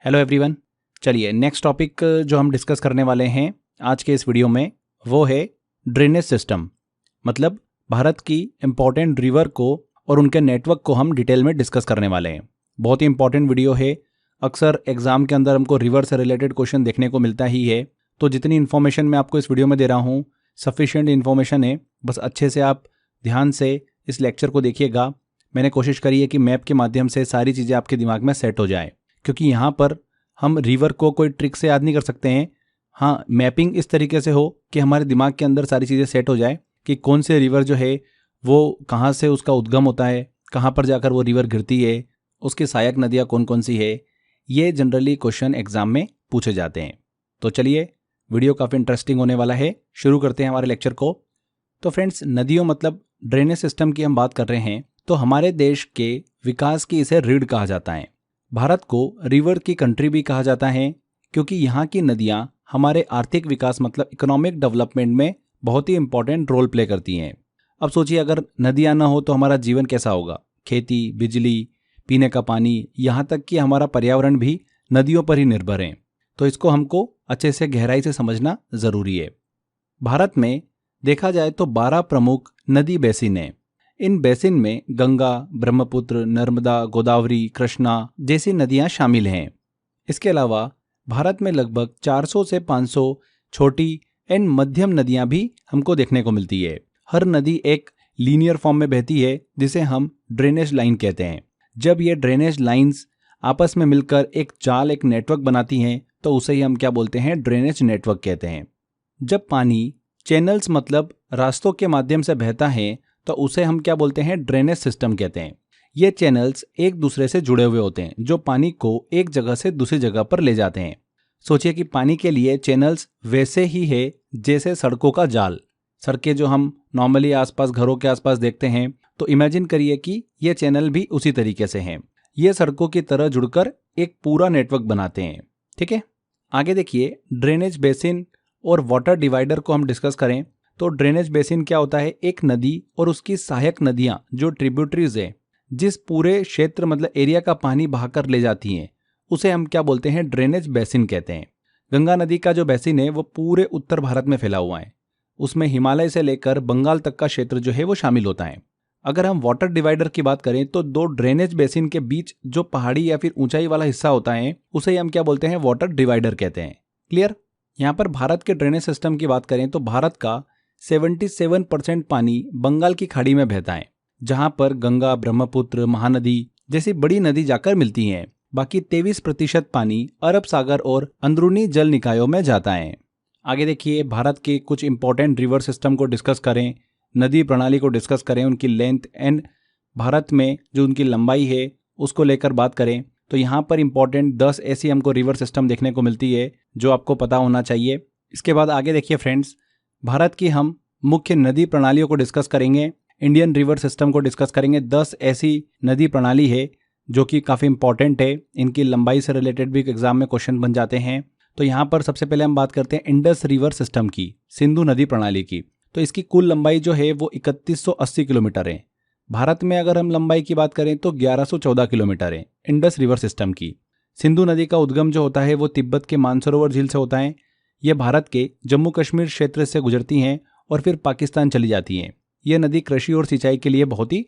Hello everyone. चलिए next topic जो हम डिस्कस करने वाले हैं आज के इस वीडियो में वो है ड्रेनेज सिस्टम। मतलब भारत की इम्पॉर्टेंट रिवर को और उनके नेटवर्क को हम डिटेल में डिस्कस करने वाले हैं। बहुत ही इंपॉर्टेंट वीडियो है। अक्सर एग्जाम के अंदर हमको रिवर से रिलेटेड क्वेश्चन देखने को मिलता ही है। तो जितनी इन्फॉर्मेशन मैं आपको इस वीडियो में दे रहा हूँ सफिशिएंट इन्फॉर्मेशन है। बस अच्छे से आप ध्यान से इस लेक्चर को देखिएगा। मैंने कोशिश करी है कि मैप के माध्यम से सारी चीज़ें आपके दिमाग में सेट हो जाए, क्योंकि यहाँ पर हम रिवर को कोई ट्रिक से याद नहीं कर सकते हैं। हाँ, मैपिंग इस तरीके से हो कि हमारे दिमाग के अंदर सारी चीज़ें सेट हो जाए कि कौन से रिवर जो है वो कहाँ से उसका उद्गम होता है, कहाँ पर जाकर वो रिवर गिरती है, उसकी सहायक नदियाँ कौन कौन सी है। ये जनरली क्वेश्चन एग्जाम में पूछे जाते हैं। तो चलिए, वीडियो काफ़ी इंटरेस्टिंग होने वाला है। शुरू करते हैं हमारे लेक्चर को। तो फ्रेंड्स, नदियों मतलब ड्रेनेज सिस्टम की हम बात कर रहे हैं तो हमारे देश के विकास की इसे रीढ़ कहा जाता है। भारत को रिवर की कंट्री भी कहा जाता है, क्योंकि यहाँ की नदियाँ हमारे आर्थिक विकास मतलब इकोनॉमिक डेवलपमेंट में बहुत ही इंपॉर्टेंट रोल प्ले करती हैं। अब सोचिए, अगर नदियाँ ना हो तो हमारा जीवन कैसा होगा। खेती, बिजली, पीने का पानी, यहाँ तक कि हमारा पर्यावरण भी नदियों पर ही निर्भर है। तो इसको हमको अच्छे से गहराई से समझना ज़रूरी है। भारत में देखा जाए तो 12 प्रमुख नदी बेसिन हैं। इन बेसिन में गंगा, ब्रह्मपुत्र, नर्मदा, गोदावरी, कृष्णा जैसी नदियां शामिल हैं। इसके अलावा भारत में लगभग 400 से 500 छोटी एंड मध्यम नदियां भी हमको देखने को मिलती है। हर नदी एक लीनियर फॉर्म में बहती है, जिसे हम ड्रेनेज लाइन कहते हैं। जब ये ड्रेनेज लाइंस आपस में मिलकर एक जाल, एक नेटवर्क बनाती हैं, तो उसे ही हम क्या बोलते हैं, ड्रेनेज नेटवर्क कहते हैं। जब पानी चैनल्स मतलब रास्तों के माध्यम से बहता है तो उसे हम क्या बोलते हैं, ड्रेनेज सिस्टम कहते हैं। ये चैनल्स एक दूसरे से जुड़े हुए होते हैं, जो पानी को एक जगह से दूसरी जगह पर ले जाते हैं। सोचिए कि पानी के लिए चैनल्स वैसे ही है जैसे सड़कों का जाल। सड़कें जो हम नॉर्मली आसपास घरों के आसपास देखते हैं, तो इमेजिन करिए कि ये चैनल भी उसी तरीके से हैं। ये सड़कों की तरह जुड़कर एक पूरा नेटवर्क बनाते हैं। ठीक है, आगे देखिए, ड्रेनेज बेसिन और वाटर डिवाइडर को हम डिस्कस करें तो ड्रेनेज बेसिन क्या होता है, एक नदी और उसकी सहायक नदियां जो ट्रिब्यूटरीज है, जिस पूरे क्षेत्र मतलब एरिया का पानी बहाकर ले जाती हैं, उसे हम क्या बोलते हैं, ड्रेनेज बेसिन कहते हैं। गंगा नदी का जो बेसिन है वो पूरे उत्तर भारत में फैला हुआ है। उसमें हिमालय से लेकर बंगाल तक का क्षेत्र जो है वो शामिल होता है। अगर हम वाटर डिवाइडर की बात करें तो दो ड्रेनेज बेसिन के बीच जो पहाड़ी या फिर ऊंचाई वाला हिस्सा होता है उसे हम क्या बोलते हैं, वाटर डिवाइडर कहते हैं। क्लियर। यहाँ पर भारत के ड्रेनेज सिस्टम की बात करें तो भारत का 77% पानी बंगाल की खाड़ी में बहता है, जहां पर गंगा, ब्रह्मपुत्र, महानदी जैसी बड़ी नदी जाकर मिलती हैं। बाकी 23% पानी अरब सागर और अंदरूनी जल निकायों में जाता है। आगे देखिए, भारत के कुछ इंपॉर्टेंट रिवर सिस्टम को डिस्कस करें, नदी प्रणाली को डिस्कस करें, उनकी लेंथ एंड भारत में जो उनकी लंबाई है उसको लेकर बात करें तो यहाँ पर इंपॉर्टेंट 10 ऐसी हमको रिवर सिस्टम देखने को मिलती है जो आपको पता होना चाहिए। इसके बाद आगे देखिए फ्रेंड्स, भारत की हम मुख्य नदी प्रणालियों को डिस्कस करेंगे, इंडियन रिवर सिस्टम को डिस्कस करेंगे। 10 ऐसी नदी प्रणाली है जो कि काफ़ी इंपॉर्टेंट है। इनकी लंबाई से रिलेटेड भी एग्जाम में क्वेश्चन बन जाते हैं। तो यहाँ पर सबसे पहले हम बात करते हैं इंडस रिवर सिस्टम की, सिंधु नदी प्रणाली की। तो इसकी कुल लंबाई जो है वो 3180 किलोमीटर है। भारत में अगर हम लंबाई की बात करें तो 1114 किलोमीटर है इंडस रिवर सिस्टम की। सिंधु नदी का उद्गम जो होता है वो तिब्बत के मानसरोवर झील से होता है। ये भारत के जम्मू कश्मीर क्षेत्र से गुजरती हैं और फिर पाकिस्तान चली जाती हैं। यह नदी कृषि और सिंचाई के लिए बहुत ही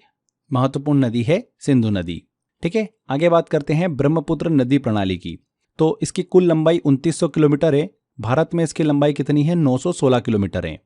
महत्वपूर्ण नदी है, सिंधु नदी। ठीक है, आगे बात करते हैं ब्रह्मपुत्र नदी प्रणाली की। तो इसकी कुल लंबाई 2900 किलोमीटर है। भारत में इसकी लंबाई कितनी है, 916 किलोमीटर है।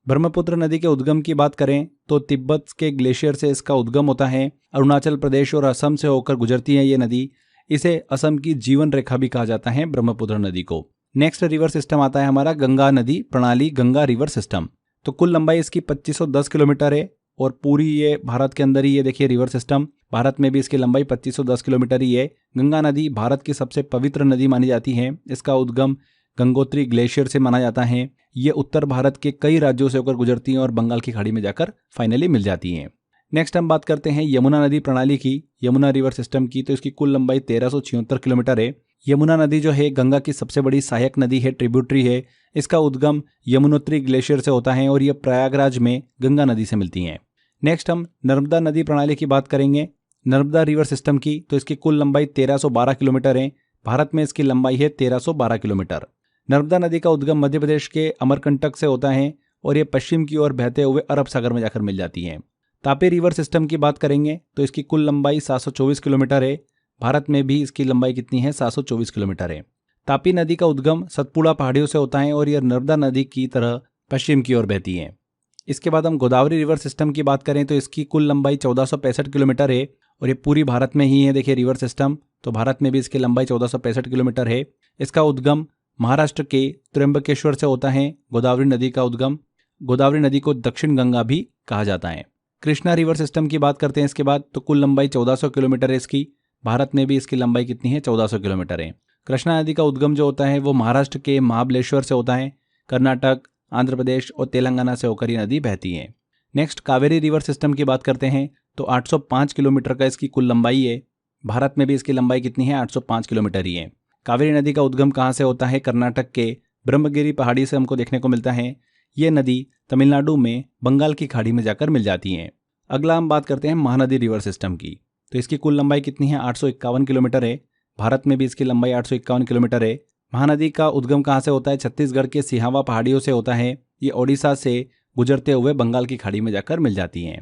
ब्रह्मपुत्र नदी के उद्गम की बात करें तो तिब्बत के ग्लेशियर से इसका उद्गम होता है। अरुणाचल प्रदेश और असम से होकर गुजरती है ये नदी। इसे असम की जीवन रेखा भी कहा जाता है ब्रह्मपुत्र नदी को। नेक्स्ट रिवर सिस्टम आता है हमारा गंगा नदी प्रणाली, गंगा रिवर सिस्टम। तो कुल लंबाई इसकी 2510 किलोमीटर है और पूरी ये भारत के अंदर ही ये देखिए रिवर सिस्टम। भारत में भी इसकी लंबाई 2510 किलोमीटर ही है। गंगा नदी भारत की सबसे पवित्र नदी मानी जाती है। इसका उद्गम गंगोत्री ग्लेशियर से माना जाता है। ये उत्तर भारत के कई राज्यों से होकर गुजरती हैं और बंगाल की खाड़ी में जाकर फाइनली मिल जाती हैं। नेक्स्ट हम बात करते हैं यमुना नदी प्रणाली की, यमुना रिवर सिस्टम की। तो इसकी कुल लंबाई 1376 किलोमीटर है। यमुना नदी जो है गंगा की सबसे बड़ी सहायक नदी है, ट्रिब्यूटरी है। इसका उद्गम यमुनोत्री ग्लेशियर से होता है और यह प्रयागराज में गंगा नदी से मिलती हैं। नेक्स्ट हम नर्मदा नदी प्रणाली की बात करेंगे, नर्मदा रिवर सिस्टम की। तो इसकी कुल लंबाई 1312 किलोमीटर है। भारत में इसकी लंबाई है 1312 किलोमीटर। नर्मदा नदी का उद्गम मध्य प्रदेश के अमरकंटक से होता है और ये पश्चिम की ओर बहते हुए अरब सागर में जाकर मिल जाती है। तापी रिवर सिस्टम की बात करेंगे तो इसकी कुल लंबाई 724 किलोमीटर है। भारत में भी इसकी लंबाई कितनी है? 724 किलोमीटर है। तापी नदी का उद्गम सतपुड़ा पहाड़ियों से होता है और यह नर्मदा नदी की तरह पश्चिम की ओर बहती है। इसके बाद हम गोदावरी रिवर सिस्टम की बात करें तो इसकी कुल लंबाई 1465 किलोमीटर है और ये पूरी भारत में ही है। देखिए रिवर सिस्टम, तो भारत में भी इसकी लंबाई 1465 किलोमीटर है। इसका उद्गम महाराष्ट्र के त्र्यंबकेश्वर से होता है। गोदावरी नदी का उद्गम, गोदावरी नदी को दक्षिण गंगा भी कहा जाता है। कृष्णा रिवर सिस्टम की बात करते हैं इसके बाद, तो कुल लंबाई 1400 किलोमीटर है इसकी। भारत में भी इसकी लंबाई कितनी है? 1400 किलोमीटर है। कृष्णा नदी का उद्गम जो होता है वो महाराष्ट्र के महाबलेश्वर से होता है। कर्नाटक, आंध्र प्रदेश और तेलंगाना से होकर ये नदी बहती है। नेक्स्ट कावेरी रिवर सिस्टम की बात करते हैं तो 805 किलोमीटर का इसकी कुल लंबाई है। भारत में भी इसकी लंबाई कितनी है? 805 किलोमीटर ही है। कावेरी नदी का उद्गम कहाँ से होता है? कर्नाटक के ब्रह्मगिरी पहाड़ी से हमको देखने को मिलता है। ये नदी तमिलनाडु में बंगाल की खाड़ी में जाकर मिल जाती है। अगला हम बात करते हैं महानदी रिवर सिस्टम की, तो इसकी कुल लंबाई कितनी है? 851 किलोमीटर है। भारत में भी इसकी लंबाई 851 किलोमीटर है। महानदी का उद्गम कहाँ से होता है? छत्तीसगढ़ के सिहावा पहाड़ियों से होता है। ये ओडिशा से गुजरते हुए बंगाल की खाड़ी में जाकर मिल जाती हैं।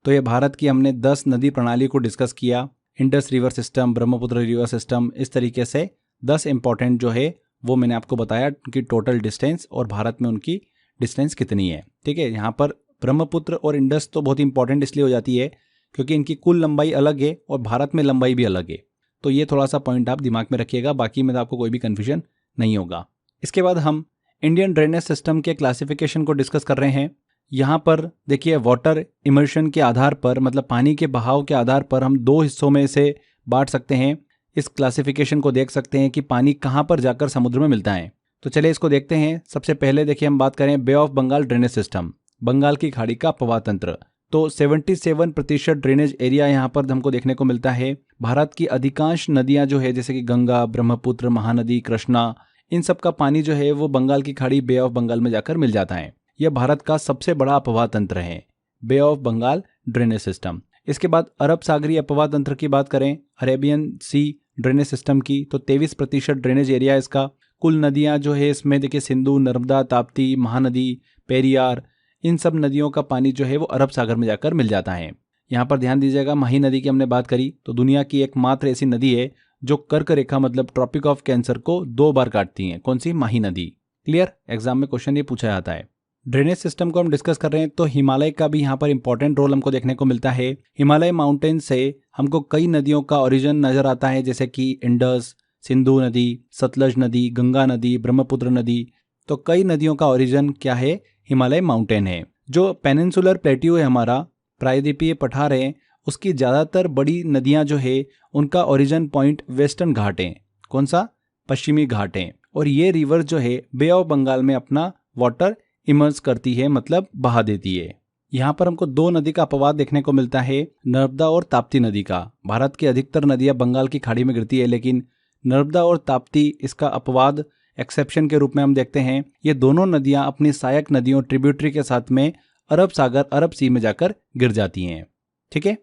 तो ये भारत की हमने 10 नदी प्रणाली को डिस्कस किया। Indus river system, Brahmaputra river system, इस तरीके से 10 इंपॉर्टेंट जो है वो मैंने आपको बताया उनकी टोटल डिस्टेंस और भारत में उनकी डिस्टेंस कितनी है। ठीक है, यहाँ पर ब्रह्मपुत्र और इंडस तो बहुत इंपॉर्टेंट इसलिए हो जाती है क्योंकि इनकी कुल लंबाई अलग है और भारत में लंबाई भी अलग है। तो ये थोड़ा सा पॉइंट आप दिमाग में रखिएगा, बाकी में आपको कोई भी कन्फ्यूजन नहीं होगा। इसके बाद हम इंडियन ड्रेनेज सिस्टम के क्लासिफिकेशन को डिस्कस कर रहे हैं। यहाँ पर देखिए वाटर इमर्शन के आधार पर, मतलब पानी के बहाव के आधार पर हम 2 हिस्सों में से बांट सकते हैं। इस क्लासिफिकेशन को देख सकते हैं कि पानी कहाँ पर जाकर समुद्र में मिलता है। तो चलिए इसको देखते हैं। सबसे पहले देखिए हम बात करें bay of Bengal drainage system, Bengal की खाड़ी का प्रवाह तंत्र। तो 77% ड्रेनेज एरिया यहाँ पर हमको देखने को मिलता है। भारत की अधिकांश नदियाँ जो है जैसे कि गंगा, ब्रह्मपुत्र, महानदी, कृष्णा, इन सब का पानी जो है वो बंगाल की खाड़ी बे ऑफ बंगाल में जाकर मिल जाता है। यह भारत का सबसे बड़ा अपवाह तंत्र है, बे ऑफ बंगाल ड्रेनेज सिस्टम। इसके बाद अरब सागरीय अपवाह तंत्र की बात करें, अरेबियन सी ड्रेनेज सिस्टम की, तो 23% ड्रेनेज एरिया इसका। कुल नदियां जो है इसमें देखिए सिंधु, नर्मदा, ताप्ती, महानदी, पेरियार, इन सब नदियों का पानी जो है वो अरब सागर में जाकर मिल जाता है। यहाँ पर ध्यान दीजिएगा, माही नदी की हमने बात करी तो दुनिया की एकमात्र ऐसी नदी है जो कर्क रेखा मतलब ट्रॉपिक ऑफ कैंसर को 2 बार काटती है। कौन सी? माही नदी। क्लियर, एग्जाम में क्वेश्चन ये पूछा जाता है। ड्रेनेज सिस्टम को हम डिस्कस कर रहे हैं तो हिमालय का भी यहाँ पर इंपॉर्टेंट रोल हमको देखने को मिलता है। हिमालय माउंटेन से हमको कई नदियों का ओरिजिन नजर आता है जैसे कि इंडस, सिंधु नदी, सतलज नदी, गंगा नदी, ब्रह्मपुत्र नदी। तो कई नदियों का ओरिजिन क्या है? हिमालय माउंटेन है। जो पेनिनसुलर प्लेट्यू है हमारा, प्रायद्वीपीय पठार है, उसकी ज़्यादातर बड़ी नदियाँ जो है उनका ओरिजिन पॉइंट वेस्टर्न घाट है। कौन सा? पश्चिमी घाट है। और ये रिवर जो है बे ऑफ बंगाल में अपना वाटर इमर्ज करती है, मतलब बहा देती है। यहाँ पर हमको 2 नदी का अपवाद देखने को मिलता है, नर्मदा और ताप्ती नदी का। भारत की अधिकतर नदियाँ बंगाल की खाड़ी में गिरती है, लेकिन नर्मदा और ताप्ती इसका अपवाद एक्सेप्शन के रूप में हम देखते हैं। ये दोनों नदियाँ अपनी सहायक नदियों ट्रिब्यूटरी के साथ में अरब सागर, अरब सी में जाकर गिर जाती हैं। ठीक है,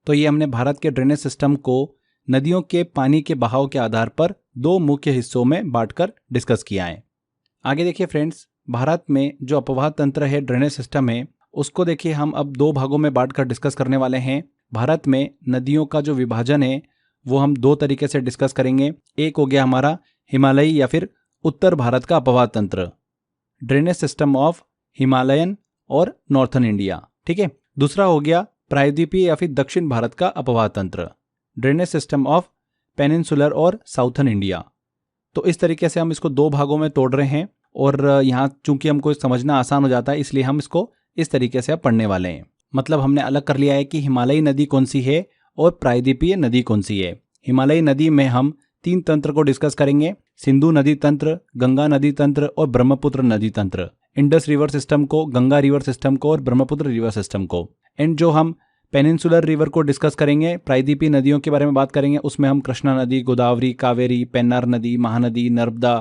तो ये हमने भारत के ड्रेनेज सिस्टम को नदियों के पानी के बहाव के आधार पर 2 मुख्य हिस्सों में बांटकर डिस्कस किया है। आगे देखिए फ्रेंड्स, भारत में जो अपवाह तंत्र है, ड्रेनेज सिस्टम है, उसको देखिए हम अब 2 भागों में बांटकर डिस्कस करने वाले हैं। भारत में नदियों का जो विभाजन है वो हम 2 तरीके से डिस्कस करेंगे। एक हो गया हमारा हिमालयी या फिर उत्तर भारत का अपवाह तंत्र, ड्रेनेज सिस्टम ऑफ हिमालयन और नॉर्थन इंडिया। ठीक है, दूसरा हो गया प्रायद्वीपीय या फिर दक्षिण भारत का अपवाह तंत्र, ड्रेनेज सिस्टम ऑफ पेनिनसुलर और साउथर्न इंडिया। तो इस तरीके से हम इसको 2 भागों में तोड़ रहे हैं और यहाँ चूंकि हमको समझना आसान हो जाता है इसलिए हम इसको इस तरीके से अब पढ़ने वाले हैं। मतलब हमने अलग कर लिया है कि हिमालयी नदी कौन सी है और प्रायद्वीपीय नदी कौन सी है। हिमालयी नदी में हम 3 तंत्र को डिस्कस करेंगे, सिंधु नदी तंत्र, गंगा नदी तंत्र और ब्रह्मपुत्र नदी तंत्र। इंडस रिवर सिस्टम को, गंगा रिवर सिस्टम को और ब्रह्मपुत्र रिवर सिस्टम को। एंड जो हम पेनिनसुलर रिवर को डिस्कस करेंगे, प्रायद्वीपीय नदियों के बारे में बात करेंगे, उसमें हम कृष्णा नदी, गोदावरी, कावेरी, पेन्नार नदी, महानदी, नर्मदा,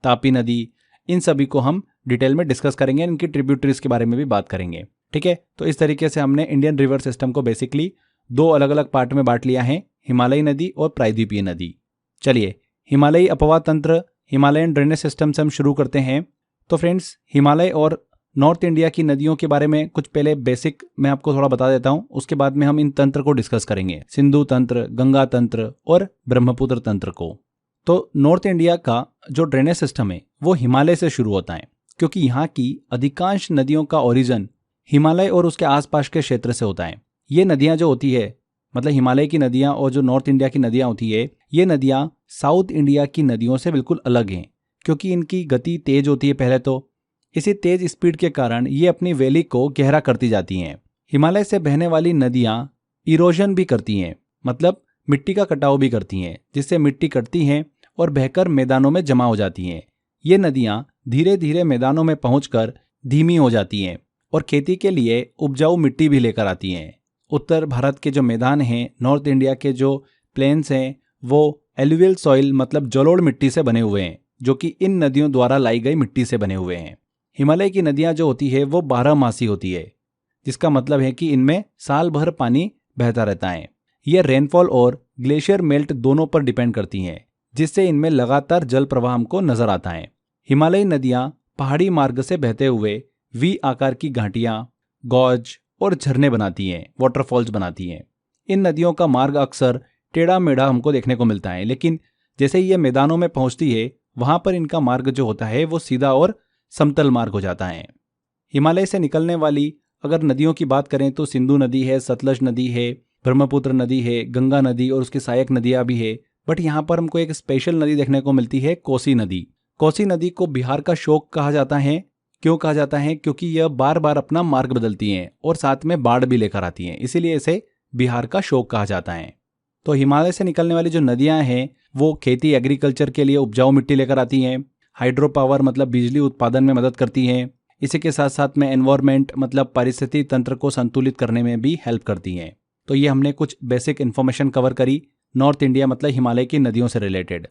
तापी नदी, इन सभी को हम डिटेल में डिस्कस करेंगे, इनकी ट्रिब्यूटरीज के बारे में भी बात करेंगे। ठीक है, तो इस तरीके से हमने इंडियन रिवर सिस्टम को बेसिकली 2 अलग अलग पार्ट में बांट लिया है, हिमालयी नदी और प्रायद्वीपीय नदी। चलिए हिमालयी अपवाह तंत्र, हिमालयन ड्रेनेज सिस्टम से हम शुरू करते हैं। तो फ्रेंड्स, हिमालय और नॉर्थ इंडिया की नदियों के बारे में कुछ पहले बेसिक मैं आपको थोड़ा बता देता हूं, उसके बाद में हम इन तंत्र को डिस्कस करेंगे, सिंधु तंत्र, गंगा तंत्र और ब्रह्मपुत्र तंत्र को। तो नॉर्थ इंडिया का जो ड्रेनेज सिस्टम है वो हिमालय से शुरू होता है, क्योंकि यहाँ की अधिकांश नदियों का ओरिजिन हिमालय और उसके आसपास के क्षेत्र से होता है। ये नदियाँ जो होती है, मतलब हिमालय की नदियाँ और जो नॉर्थ इंडिया की नदियाँ होती है, ये नदियाँ साउथ इंडिया की नदियों से बिल्कुल अलग हैं, क्योंकि इनकी गति तेज होती है पहले तो। इसी तेज स्पीड के कारण ये अपनी वैली को गहरा करती जाती हैं। हिमालय से बहने वाली नदियाँ इरोजन भी करती हैं, मतलब मिट्टी का कटाव भी करती हैं, जिससे मिट्टी कटती हैं और बहकर मैदानों में जमा हो जाती हैं। ये नदियाँ धीरे धीरे मैदानों में पहुंचकर धीमी हो जाती हैं और खेती के लिए उपजाऊ मिट्टी भी लेकर आती हैं। उत्तर भारत के जो मैदान हैं, नॉर्थ इंडिया के जो प्लेन्स हैं, वो एलुवियल सॉइल मतलब जलोढ़ मिट्टी से बने हुए हैं, जो कि इन नदियों द्वारा लाई गई मिट्टी से बने हुए हैं। हिमालय की नदियाँ जो होती है वो 12मासी होती है, जिसका मतलब है कि इनमें साल भर पानी बहता रहता है। ये रेनफॉल और ग्लेशियर मेल्ट दोनों पर डिपेंड करती हैं, जिससे इनमें लगातार जल प्रवाह हमको नजर आता है। हिमालयी नदियाँ पहाड़ी मार्ग से बहते हुए वी आकार की घाटियाँ, गॉज और झरने बनाती हैं, वाटरफॉल्स बनाती हैं। इन नदियों का मार्ग अक्सर टेढ़ा मेढ़ा हमको देखने को मिलता है, लेकिन जैसे ही ये मैदानों में पहुंचती है, वहां पर इनका मार्ग जो होता है वो सीधा और समतल मार्ग हो जाता है। हिमालय से निकलने वाली अगर नदियों की बात करें तो सिंधु नदी है, सतलज नदी है, ब्रह्मपुत्र नदी है, गंगा नदी और उसकी सहायक नदियां भी है। बट यहाँ पर हमको एक स्पेशल नदी देखने को मिलती है, कोसी नदी। कोसी नदी को बिहार का शोक कहा जाता है। क्यों कहा जाता है? क्योंकि यह बार बार अपना मार्ग बदलती हैं और साथ में बाढ़ भी लेकर आती हैं, इसीलिए इसे बिहार का शोक कहा जाता है। तो हिमालय से निकलने वाली जो नदियां हैं वो खेती एग्रीकल्चर के लिए उपजाऊ मिट्टी लेकर आती हैं, हाइड्रो पावर मतलब बिजली उत्पादन में मदद करती हैं, इसी के साथ साथ में एनवायरमेंट मतलब पारिस्थितिक तंत्र को संतुलित करने में भी हेल्प करती हैं। तो ये हमने कुछ बेसिक इन्फॉर्मेशन कवर करी नॉर्थ इंडिया मतलब हिमालय की नदियों से रिलेटेड।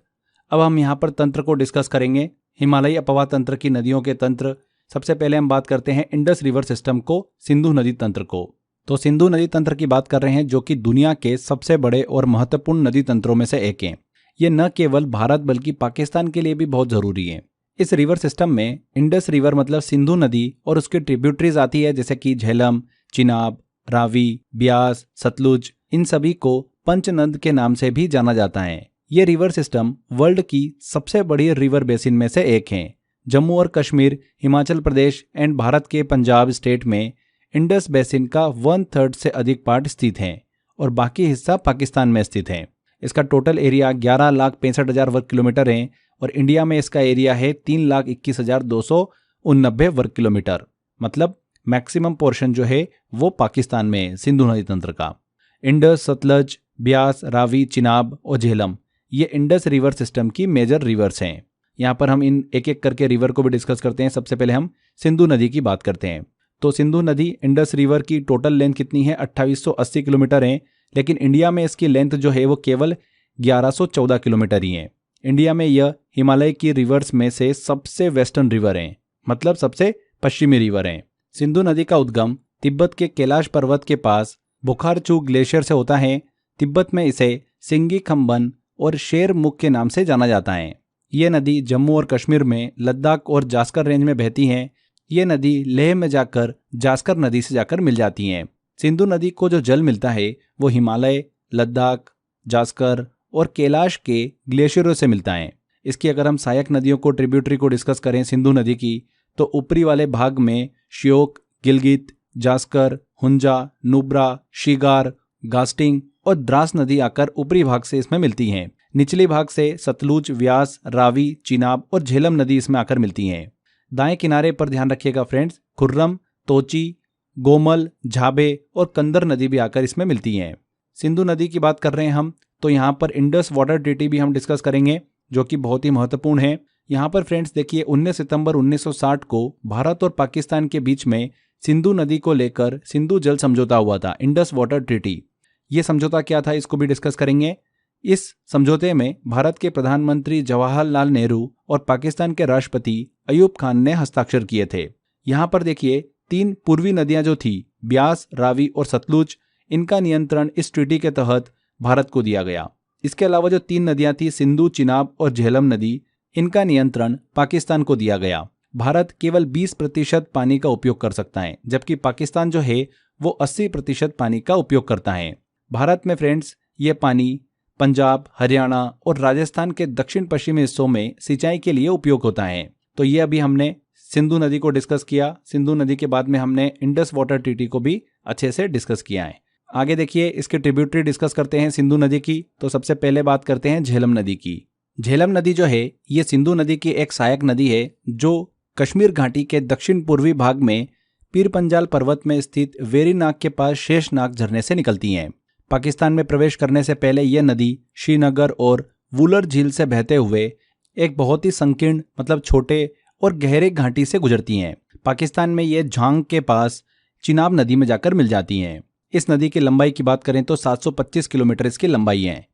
अब हम यहाँ पर तंत्र को डिस्कस करेंगे, हिमालयी अपवाह तंत्र की नदियों के तंत्र। सबसे पहले हम बात करते हैं इंडस रिवर सिस्टम को, सिंधु नदी तंत्र को। तो सिंधु नदी तंत्र की बात कर रहे हैं, जो कि दुनिया के सबसे बड़े और महत्वपूर्ण नदी तंत्रों में से एक है। ये न केवल भारत बल्कि पाकिस्तान के लिए भी बहुत जरूरी है। इस रिवर सिस्टम में इंडस रिवर मतलब सिंधु नदी और उसकी ट्रिब्यूटरीज आती है, जैसे कि झेलम, चिनाब, रावी, ब्यास, सतलुज। इन सभी को पंचनद के नाम से भी जाना जाता है। ये रिवर सिस्टम वर्ल्ड की सबसे बड़ी रिवर बेसिन में से एक है। जम्मू और कश्मीर, हिमाचल प्रदेश एंड भारत के पंजाब स्टेट में इंडस बेसिन का 1/3 से अधिक पार्ट स्थित है और बाकी हिस्सा पाकिस्तान में स्थित है। इसका टोटल एरिया 11,65,000 वर्ग किलोमीटर है और इंडिया में इसका एरिया है 3,21,289 वर्ग किलोमीटर। मतलब मैक्सिमम पोर्शन जो है वो पाकिस्तान में है सिंधु नदी तंत्र का। इंडस, सतलज, ब्यास, रावी, चिनाब और झेलम ये इंडस रिवर सिस्टम की मेजर रिवर्स हैं। यहाँ पर हम इन एक एक करके रिवर को भी डिस्कस करते हैं। सबसे पहले हम सिंधु नदी की बात करते हैं। तो सिंधु नदी इंडस रिवर की टोटल लेंथ कितनी है? 2880 किलोमीटर है, लेकिन इंडिया में इसकी लेंथ जो है वो केवल 1114 किलोमीटर ही है। इंडिया में यह हिमालय की रिवर्स में से सबसे वेस्टर्न रिवर है, मतलब सबसे पश्चिमी रिवर है। सिंधु नदी का उद्गम तिब्बत के कैलाश पर्वत के पास बुखारचू ग्लेशियर से होता है। तिब्बत में इसे सिंगी खम्बन और शेर मुख के नाम से जाना जाता है। ये नदी जम्मू और कश्मीर में लद्दाख और जास्कर रेंज में बहती हैं। ये नदी लेह में जाकर जास्कर नदी से जाकर मिल जाती हैं। सिंधु नदी को जो जल मिलता है वो हिमालय, लद्दाख, जास्कर और कैलाश के ग्लेशियरों से मिलता है। इसकी अगर हम सहायक नदियों को, ट्रिब्यूटरी को डिस्कस करें सिंधु नदी की, तो ऊपरी वाले भाग में श्योक, गिलगित, जास्कर, हुंजा, नुब्रा, शिगार, गास्टिंग और द्रास नदी आकर ऊपरी भाग से इसमें मिलती हैं। निचले भाग से सतलुज, व्यास, रावी, चिनाब और झेलम नदी इसमें आकर मिलती हैं। दाएं किनारे पर ध्यान रखिएगा फ्रेंड्स, खुर्रम, तोची, गोमल, झाबे और कंदर नदी भी आकर इसमें मिलती हैं। सिंधु नदी की बात कर रहे हैं हम, तो यहाँ पर इंडस वाटर ट्रीटी भी हम डिस्कस करेंगे, जो कि बहुत ही महत्वपूर्ण है। यहाँ पर फ्रेंड्स देखिए, 19 सितंबर 1960 को भारत और पाकिस्तान के बीच में सिंधु नदी को लेकर सिंधु जल समझौता हुआ था, इंडस वाटर ट्रीटी। ये समझौता क्या था, इसको भी डिस्कस करेंगे। इस समझौते में भारत के प्रधानमंत्री जवाहरलाल नेहरू और पाकिस्तान के राष्ट्रपति अयूब खान ने हस्ताक्षर किए थे। यहाँ पर देखिए, 3 पूर्वी नदियां जो थी, ब्यास, रावी और सतलुज, इनका नियंत्रण इस ट्रीटी के तहत भारत को दिया गया। इसके अलावा जो 3 नदियां थी, सिंधु, चिनाब और झेलम नदी, इनका नियंत्रण पाकिस्तान को दिया गया। भारत केवल 20% पानी का उपयोग कर सकता है, जबकि पाकिस्तान जो है वो 80% पानी का उपयोग करता है। भारत में फ्रेंड्स ये पानी पंजाब, हरियाणा और राजस्थान के दक्षिण पश्चिमी हिस्सों में सिंचाई के लिए उपयोग होता है। तो ये अभी हमने सिंधु नदी को डिस्कस किया। सिंधु नदी के बाद में हमने इंडस वाटर ट्रीटी को भी अच्छे से डिस्कस किया है। आगे देखिए इसके ट्रिब्यूटरी डिस्कस करते हैं सिंधु नदी की। तो सबसे पहले बात करते हैं झेलम नदी की। झेलम नदी जो है ये सिंधु नदी की एक सहायक नदी है जो कश्मीर घाटी के दक्षिण पूर्वी भाग में पीर पंजाल पर्वत में स्थित वेरीनाग के पास शेषनाग झरने से निकलती हैं। पाकिस्तान में प्रवेश करने से पहले यह नदी श्रीनगर और वुलर झील से बहते हुए एक बहुत ही संकीर्ण मतलब छोटे और गहरे घाटी से गुजरती हैं। पाकिस्तान में ये झांग के पास चिनाब नदी में जाकर मिल जाती हैं। इस नदी की लंबाई की बात करें तो 725 किलोमीटर इसकी लंबाई है।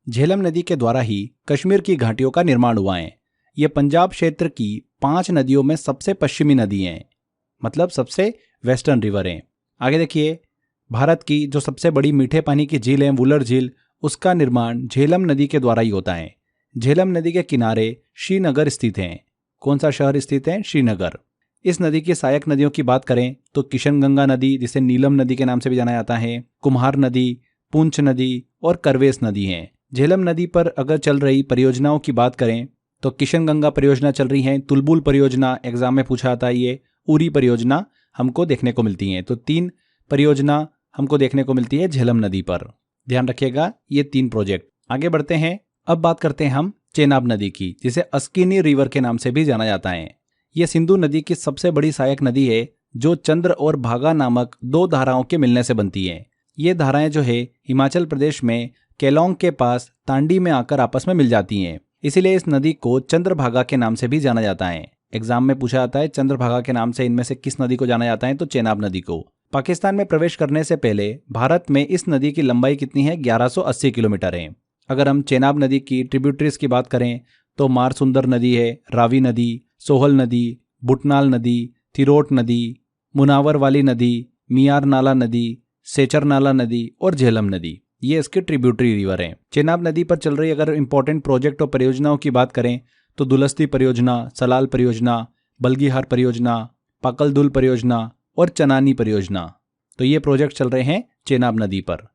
झेलम नदी के द्वारा ही कश्मीर की घाटियों का निर्माण हुआ है। ये पंजाब क्षेत्र की 5 नदियों में सबसे पश्चिमी नदी है, मतलब सबसे वेस्टर्न रिवर है। आगे देखिए भारत की जो सबसे बड़ी मीठे पानी की झील है वुलर झील, उसका निर्माण झेलम नदी के द्वारा ही होता है। झेलम नदी के किनारे श्रीनगर स्थित है। कौन सा शहर स्थित है? श्रीनगर। इस नदी की सहायक नदियों की बात करें तो किशनगंगा नदी, जिसे नीलम नदी के नाम से भी जाना जाता है, कुम्हार नदी, पुंछ नदी और करवेस नदी है। झेलम नदी पर अगर चल रही परियोजनाओं की बात करें तो किशनगंगा परियोजना चल रही है, तुलबुल परियोजना एग्जाम में पूछा आता है, ये उरी परियोजना हमको देखने को मिलती है। तो 3 परियोजना हमको देखने को मिलती है झेलम नदी पर। ध्यान रखिएगा ये 3 प्रोजेक्ट। आगे बढ़ते हैं। अब बात करते हैं हम चेनाब नदी की, जिसे अस्किनी रिवर के नाम से भी जाना जाता है। यह सिंधु नदी की सबसे बड़ी सहायक नदी है जो चंद्र और भागा नामक 2 धाराओं के मिलने से बनती है। ये धाराएं जो है हिमाचल प्रदेश में केलोंग के पास तांडी में आकर आपस में मिल जाती हैं। इसीलिए इस नदी को चंद्रभागा के नाम से भी जाना जाता है। एग्जाम में पूछा जाता है चंद्रभागा के नाम से इनमें से किस नदी को जाना जाता है, तो चेनाब नदी को। पाकिस्तान में प्रवेश करने से पहले भारत में इस नदी की लंबाई कितनी है? 1180 किलोमीटर है। अगर हम चेनाब नदी की ट्रिब्यूटरीज की बात करें तो मारसुंदर नदी है, रावी नदी, सोहल नदी, बुटनाल नदी, तिरोट नदी, मुनावर वाली नदी, मियार नाला नदी, सेचर नाला नदी और झेलम नदी, ये इसके ट्रिब्यूटरी रिवर हैं। चेनाब नदी पर चल रही अगर इंपॉर्टेंट प्रोजेक्ट और परियोजनाओं की बात करें तो दुलस्ती परियोजना, सलाल परियोजना, बल्गीहार परियोजना, पाकलदुल परियोजना और चनानी परियोजना, तो ये प्रोजेक्ट चल रहे हैं चेनाब नदी पर।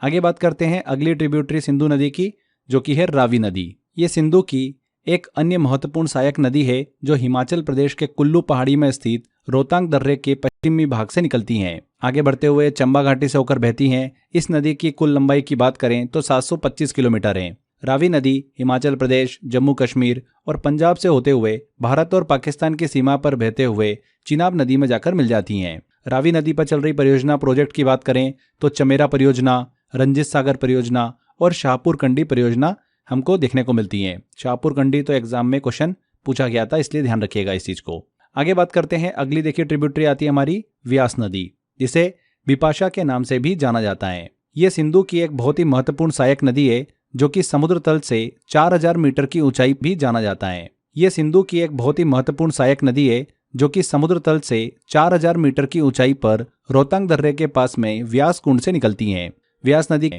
आगे बात करते हैं अगली ट्रिब्यूटरी सिंधु नदी की, जो कि है रावी नदी। ये सिंधु की एक अन्य महत्वपूर्ण सहायक नदी है जो हिमाचल प्रदेश के कुल्लू पहाड़ी में स्थित रोहतांग दर्रे के पश्चिमी भाग से निकलती हैं। आगे बढ़ते हुए चंबा घाटी से होकर बहती हैं। इस नदी की कुल लंबाई की बात करें तो 725 किलोमीटर है। रावी नदी हिमाचल प्रदेश, जम्मू कश्मीर और पंजाब से होते हुए भारत और पाकिस्तान की सीमा पर बहते हुए चिनाब नदी में जाकर मिल जाती हैं। रावी नदी पर चल रही परियोजना प्रोजेक्ट की बात करें तो चमेरा परियोजना, रंजित सागर परियोजना और शाहपुर कंडी परियोजना हमको देखने को मिलती हैं। शाहपुर कंडी तो एग्जाम में क्वेश्चन पूछा गया था, इसलिए ध्यान रखिएगा इस चीज को। आगे बात करते हैं अगली, देखिए ट्रिब्यूटरी आती है हमारी व्यास नदी, जिसे बिपाशा के नाम से भी जाना जाता है। यह सिंधु की एक बहुत ही महत्वपूर्ण सहायक नदी है जो कि समुद्र तल से 4000 मीटर की ऊंचाई भी जाना जाता है। यह सिंधु की एक बहुत ही महत्वपूर्ण सहायक नदी है जो कि समुद्र तल से 4000 मीटर की ऊंचाई पर रोहतांग दर्रे के पास में व्यास कुंड से निकलती है। व्यास नदी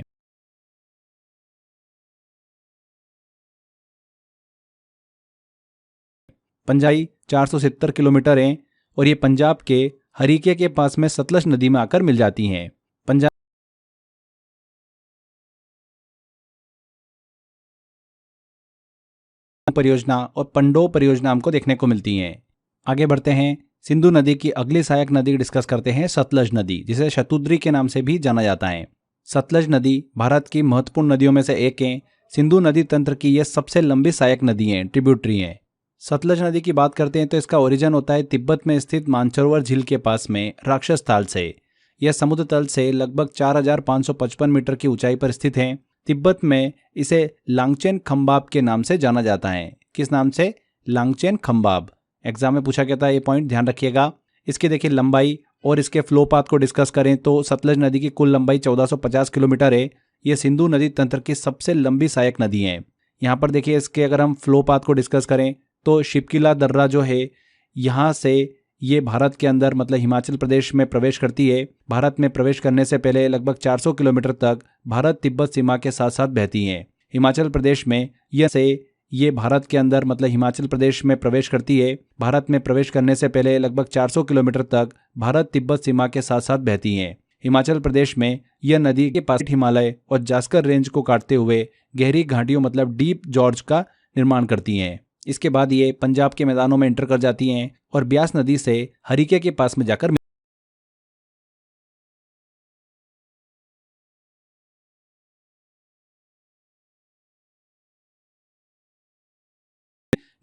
पंजाई 470 किलोमीटर है और ये पंजाब के हरीके के पास में सतलज नदी में आकर मिल जाती हैं। पंजाब परियोजना और पंडो परियोजना हमको देखने को मिलती हैं। आगे बढ़ते हैं, सिंधु नदी की अगली सहायक नदी डिस्कस करते हैं सतलज नदी, जिसे शतुद्री के नाम से भी जाना जाता है। सतलज नदी भारत की महत्वपूर्ण नदियों में से एक है। सिंधु नदी तंत्र की यह सबसे लंबी सहायक नदी है, ट्रिब्यूटरी है। सतलज नदी की बात करते हैं तो इसका ओरिजिन होता है तिब्बत में स्थित मानसरोवर झील के पास में राक्षस ताल से। यह समुद्र तल से लगभग 4555 मीटर की ऊंचाई पर स्थित है। तिब्बत में इसे लांगचेन खंबाब के नाम से जाना जाता है। किस नाम से? लांगचेन खंबाब। एग्जाम में पूछा गया था, ये पॉइंट ध्यान रखिएगा। इसकी देखिए लंबाई और इसके फ्लो पाथ को डिस्कस करें तो सतलज नदी की कुल लंबाई 1450 किलोमीटर है। यह सिंधु नदी तंत्र की सबसे लंबी सहायक नदी है। यहाँ पर देखिए इसके अगर हम फ्लो पाथ को डिस्कस करें तो शिपकिला दर्रा जो है यहाँ से ये भारत के अंदर मतलब हिमाचल प्रदेश में प्रवेश करती है। भारत में प्रवेश करने से पहले लगभग 400 किलोमीटर तक भारत तिब्बत सीमा के साथ साथ बहती हैं। हिमाचल प्रदेश में ये भारत के अंदर मतलब हिमाचल प्रदेश में प्रवेश करती है। भारत में प्रवेश करने से पहले लगभग 400 किलोमीटर तक भारत तिब्बत सीमा के साथ साथ बहती हैं। हिमाचल प्रदेश में यह नदी के पास हिमालय और जास्कर रेंज को काटते हुए गहरी घाटियों मतलब डीप जॉर्ज का निर्माण करती हैं। इसके बाद ये पंजाब के मैदानों में एंटर कर जाती हैं और ब्यास नदी से हरिके के पास में जाकर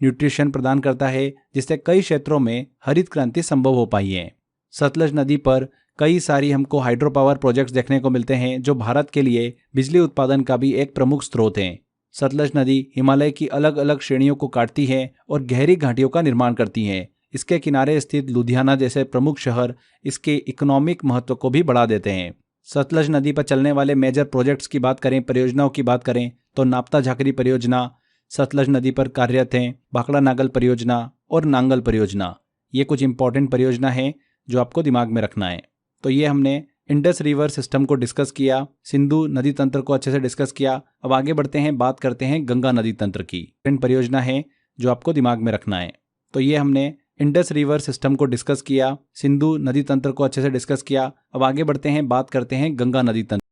न्यूट्रिशन प्रदान करता है, जिससे कई क्षेत्रों में हरित क्रांति संभव हो पाई है। सतलज नदी पर कई सारी हमको हाइड्रो पावर प्रोजेक्ट्स देखने को मिलते हैं, जो भारत के लिए बिजली उत्पादन का भी एक प्रमुख स्रोत हैं। सतलज नदी हिमालय की अलग अलग श्रेणियों को काटती है और गहरी घाटियों का निर्माण करती है। इसके किनारे स्थित लुधियाना जैसे प्रमुख शहर इसके इकोनॉमिक महत्व को भी बढ़ा देते हैं। सतलज नदी पर चलने वाले मेजर प्रोजेक्ट्स की बात करें, परियोजनाओं की बात करें, तो नाप्ता झाकरी परियोजना सतलज नदी पर कार्यरत हैं। भाखड़ा नागल परियोजना और नांगल परियोजना, ये कुछ इंपॉर्टेंट परियोजना है जो आपको दिमाग में रखना है। तो ये हमने इंडस रिवर सिस्टम को डिस्कस किया, सिंधु नदी तंत्र को अच्छे से डिस्कस किया। अब आगे बढ़ते हैं, बात करते हैं गंगा नदी तंत्र की। परियोजना है जो आपको दिमाग में रखना है। तो ये हमने इंडस रिवर सिस्टम को डिस्कस किया, सिंधु नदी तंत्र को अच्छे से डिस्कस किया। अब आगे बढ़ते हैं, बात करते हैं गंगा नदी तंत्र।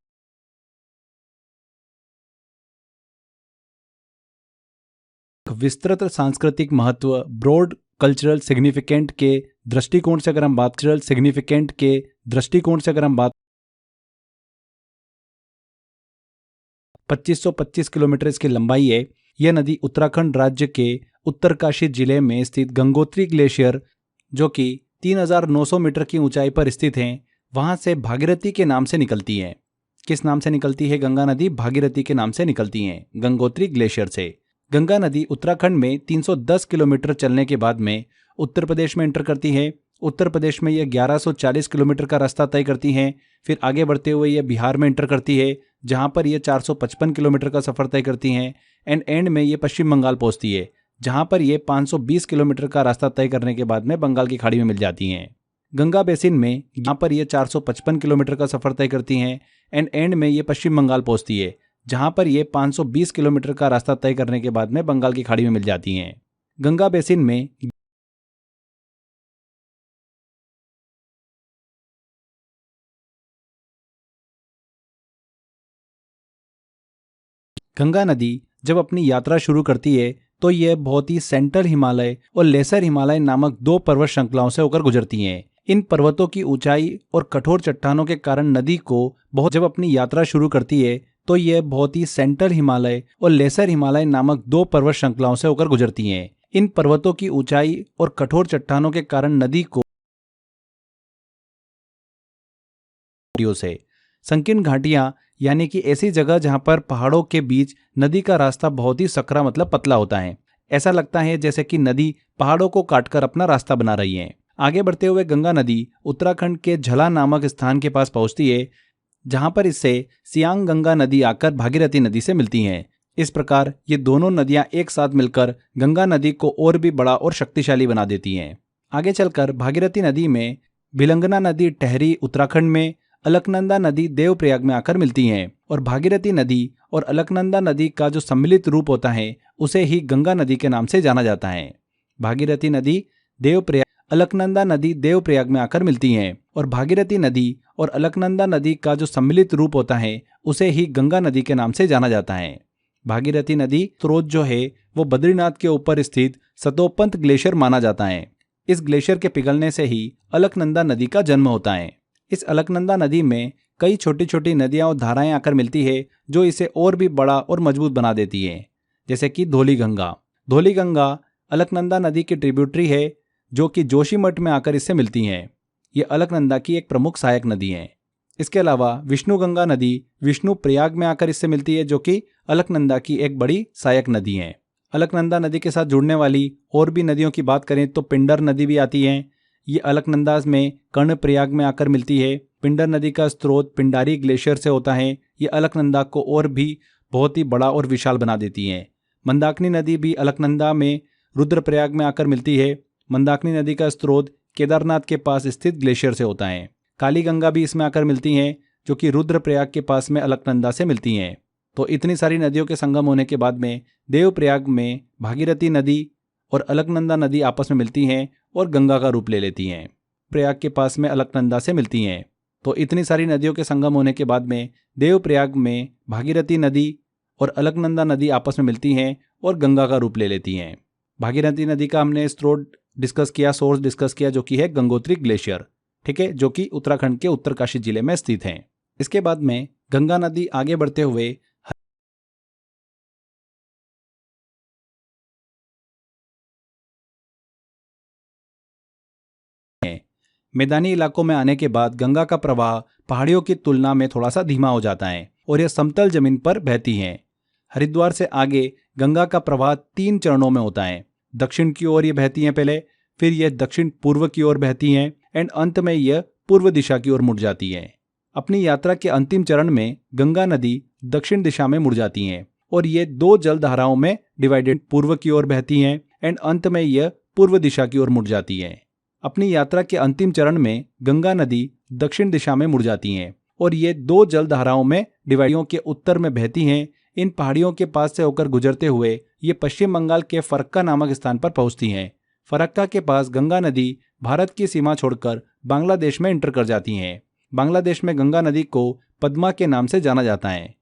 विस्तृत सांस्कृतिक महत्व, ब्रॉड कल्चरल सिग्निफिकेंट के दृष्टिकोण से अगर हम बात 2525 किलोमीटर इसकी लंबाई है। यह नदी उत्तराखंड राज्य के उत्तरकाशी जिले में स्थित गंगोत्री ग्लेशियर, जो कि 3900 मीटर की ऊंचाई पर स्थित है, वहां से भागीरथी के नाम से निकलती है। किस नाम से निकलती है गंगा नदी? भागीरथी के नाम से निकलती है, गंगोत्री ग्लेशियर से। गंगा नदी उत्तराखंड में 310 किलोमीटर चलने के बाद में उत्तर प्रदेश में एंटर करती है। उत्तर प्रदेश में यह 1140 किलोमीटर का रास्ता तय करती है। फिर आगे बढ़ते हुए यह बिहार में एंटर करती है, जहां पर यह 455 किलोमीटर का सफर तय करती है। एंड में यह पश्चिम बंगाल पहुंचती है, जहां पर यह 520 किलोमीटर का रास्ता तय करने के बाद में बंगाल की खाड़ी में मिल जाती हैं। गंगा बेसिन में यहाँ पर यह 455 किलोमीटर का सफर तय करती हैं। एंड में यह पश्चिम बंगाल पहुंचती है, जहां पर यह 520 किलोमीटर का रास्ता तय करने के बाद में बंगाल की खाड़ी में मिल जाती हैं। गंगा बेसिन में गंगा नदी जब अपनी यात्रा शुरू करती है तो यह बहुत ही सेंट्रल हिमालय और लेसर हिमालय नामक दो पर्वत श्रृंखलाओं से होकर गुजरती हैं। इन पर्वतों की ऊंचाई और कठोर चट्टानों के कारण नदी को जब अपनी यात्रा शुरू करती है तो यह बहुत ही सेंट्रल हिमालय और लेसर हिमालय नामक दो पर्वत श्रृंखलाओं से होकर गुजरती हैं। इन पर्वतों की ऊंचाई और कठोर चट्टानों के कारण नदी को से संकीर्ण घाटियां, यानी कि ऐसी जगह जहां पर पहाड़ों के बीच नदी का रास्ता बहुत ही सकरा मतलब पतला होता है। ऐसा लगता है जैसे कि नदी पहाड़ों को काटकर अपना रास्ता बना रही है। आगे बढ़ते हुए गंगा नदी उत्तराखंड के झला नामक स्थान के पास पहुंचती है, जहां पर इससे सियांग गंगा नदी आकर भागीरथी नदी से मिलती हैं। इस प्रकार ये दोनों नदियां एक साथ मिलकर गंगा नदी को और भी बड़ा और शक्तिशाली बना देती हैं। आगे चलकर भागीरथी नदी में भिलंगना नदी टहरी उत्तराखंड में, अलकनंदा नदी देवप्रयाग में आकर मिलती हैं और भागीरथी नदी और अलकनंदा नदी का जो सम्मिलित रूप होता है उसे ही गंगा नदी के नाम से जाना जाता है। भागीरथी नदी देवप्रयाग, अलकनंदा नदी देवप्रयाग में आकर मिलती हैं और भागीरथी नदी और अलकनंदा नदी का जो सम्मिलित रूप होता है उसे ही गंगा नदी के नाम से जाना जाता है। भागीरथी नदी स्रोत जो है वो बद्रीनाथ के ऊपर स्थित सतोपंत ग्लेशियर माना जाता है। इस ग्लेशियर के पिघलने से ही अलकनंदा नदी का जन्म होता है। इस अलकनंदा नदी में कई छोटी छोटी नदियां और धाराएं आकर मिलती है, जो इसे और भी बड़ा और मजबूत बना देती है, जैसे कि धौली गंगा। धौली गंगा अलकनंदा नदी की ट्रिब्यूटरी है, जो कि जोशीमठ में आकर इससे मिलती हैं। ये अलकनंदा की एक प्रमुख सहायक नदी है। इसके अलावा विष्णु गंगा नदी विष्णु प्रयाग में आकर इससे मिलती है, जो कि अलकनंदा की एक बड़ी सहायक नदी है। अलकनंदा नदी के साथ जुड़ने वाली और भी नदियों की बात करें तो पिंडर नदी भी आती है। ये अलकनंदा में कर्णप्रयाग में आकर मिलती है। पिंडर नदी का स्रोत पिंडारी ग्लेशियर से होता है। ये अलकनंदा को और भी बहुत ही बड़ा और विशाल बना देती है। मंदाकिनी नदी भी अलकनंदा में रुद्रप्रयाग में आकर मिलती है। मंदाकिनी नदी का स्रोत केदारनाथ के पास स्थित ग्लेशियर से होता है। काली गंगा भी इसमें आकर मिलती हैं, जो कि रुद्रप्रयाग के पास में अलकनंदा से मिलती हैं। तो इतनी सारी नदियों के संगम होने के बाद में देवप्रयाग में भागीरथी नदी और अलकनंदा नदी आपस में मिलती हैं और गंगा का रूप ले लेती हैं। प्रयाग के पास में अलकनंदा से मिलती हैं। तो इतनी सारी नदियों के संगम होने के बाद में देवप्रयाग में भागीरथी नदी और अलकनंदा नदी आपस में मिलती हैं और गंगा का रूप ले लेती हैं। भागीरथी नदी का हमने स्रोत डिस्कस किया, सोर्स डिस्कस किया, जो कि है गंगोत्री ग्लेशियर, ठीक है, जो कि उत्तराखंड के उत्तरकाशी जिले में स्थित है। इसके बाद में गंगा नदी आगे बढ़ते हुए मैदानी इलाकों में आने के बाद गंगा का प्रवाह पहाड़ियों की तुलना में थोड़ा सा धीमा हो जाता है और यह समतल जमीन पर बहती है। हरिद्वार से आगे गंगा का प्रवाह 3 चरणों में होता है। दक्षिण की ओर ये बहती हैं पहले, फिर यह दक्षिण पूर्व की ओर बहती हैं एंड अंत में यह पूर्व दिशा की ओर मुड़ जाती है। अपनी यात्रा के अंतिम चरण में गंगा नदी दक्षिण दिशा में मुड़ जाती हैं और ये 2 जल धाराओं में डिवाइडेड, पूर्व की ओर बहती हैं एंड अंत में यह पूर्व दिशा की ओर मुड़ जाती है। अपनी यात्रा के अंतिम चरण में गंगा नदी दक्षिण दिशा में मुड़ जाती हैं और ये 2 जल धाराओं में डिवाइडियों के उत्तर में बहती हैं। इन पहाड़ियों के पास से होकर गुजरते हुए ये पश्चिम बंगाल के फरक्का नामक स्थान पर पहुंचती हैं। फरक्का के पास गंगा नदी भारत की सीमा छोड़कर बांग्लादेश में इंटर कर जाती हैं। बांग्लादेश में गंगा नदी को पद्मा के नाम से जाना जाता है।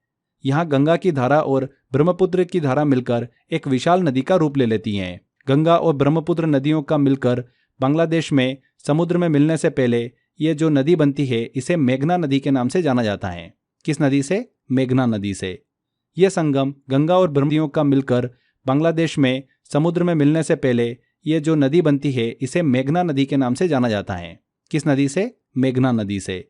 यहाँ गंगा की धारा और ब्रह्मपुत्र की धारा मिलकर एक विशाल नदी का रूप ले लेती हैं। गंगा और ब्रह्मपुत्र नदियों का मिलकर बांग्लादेश में समुद्र में मिलने से पहले ये जो नदी बनती है इसे मेघना नदी के नाम से जाना जाता है। किस नदी से? मेघना नदी से। यह संगम गंगा और ब्रह्मपुत्र का मिलकर बांग्लादेश में समुद्र में मिलने से पहले ये जो नदी बनती है इसे मेघना नदी के नाम से जाना जाता है। किस नदी से? मेघना नदी से।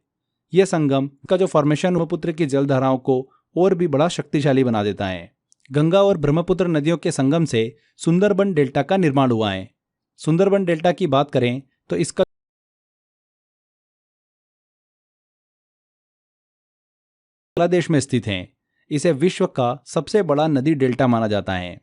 यह संगम का जो फॉर्मेशन ब्रह्मपुत्र की जलधाराओं को और भी बड़ा शक्तिशाली बना देता है। गंगा और ब्रह्मपुत्र नदियों के संगम से सुंदरबन डेल्टा का निर्माण हुआ है। सुंदरबन डेल्टा की बात करें तो इसका बांग्लादेश में स्थित है। इसे विश्व का सबसे बड़ा नदी डेल्टा माना जाता है।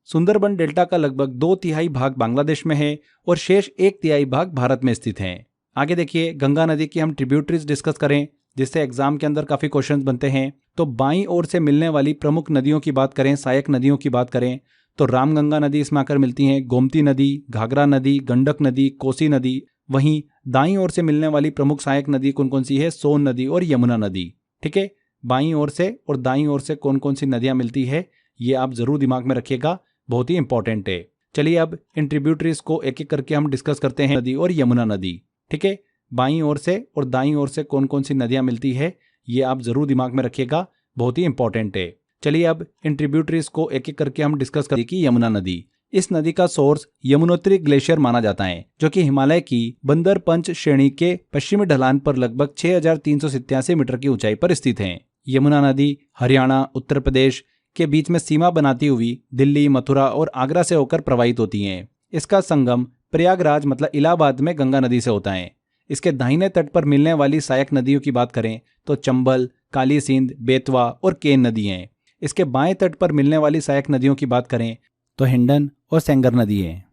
सुंदरबन डेल्टा का लगभग 2/3 भाग बांग्लादेश में है और शेष 1/3 भाग भारत में स्थित है। आगे देखिए, गंगा नदी की हम ट्रिब्यूटरीज डिस्कस करें जिससे एग्जाम के अंदर काफी क्वेश्चंस बनते हैं। तो बाईं ओर से मिलने वाली प्रमुख नदियों की बात करें, सहायक नदियों की बात करें तो रामगंगा नदी इसमें आकर मिलती हैं, गोमती नदी, घाघरा नदी, गंडक नदी, कोसी नदी। वहीं दाईं ओर से मिलने वाली प्रमुख सहायक नदी कौन कौन सी है? सोन नदी और यमुना नदी। ठीक है, बाईं ओर से और दाईं ओर से कौन कौन सी नदियां मिलती है ये आप जरूर दिमाग में रखिएगा, बहुत ही इंपॉर्टेंट है। चलिए अब इन ट्रिब्यूटरीज को एक एक करके हम डिस्कस करते हैं। नदी और यमुना नदी, ठीक है, बाईं ओर से और दाईं ओर से कौन कौन सी नदियां मिलती है ये आप जरूर दिमाग में रखिएगा, बहुत ही इंपॉर्टेंट है। चलिए अब इन ट्रिब्यूटरीज को एक एक करके हम डिस्कस करें कि यमुना नदी। इस नदी का सोर्स यमुनोत्री ग्लेशियर माना जाता है जो कि हिमालय की बंदरपंच श्रेणी के पश्चिमी ढलान पर लगभग 6387 मीटर की ऊंचाई पर स्थित है। यमुना नदी हरियाणा, उत्तर प्रदेश के बीच में सीमा बनाती हुई दिल्ली, मथुरा और आगरा से होकर प्रवाहित होती है। इसका संगम प्रयागराज मतलब इलाहाबाद में गंगा नदी से होता है। इसके दाहिने तट पर मिलने वाली सहायक नदियों की बात करें तो चंबल, काली सिंध, बेतवा और केन नदी हैं। इसके बाएं तट पर मिलने वाली सहायक नदियों की बात करें तो हिंडन और सेंगर नदी है।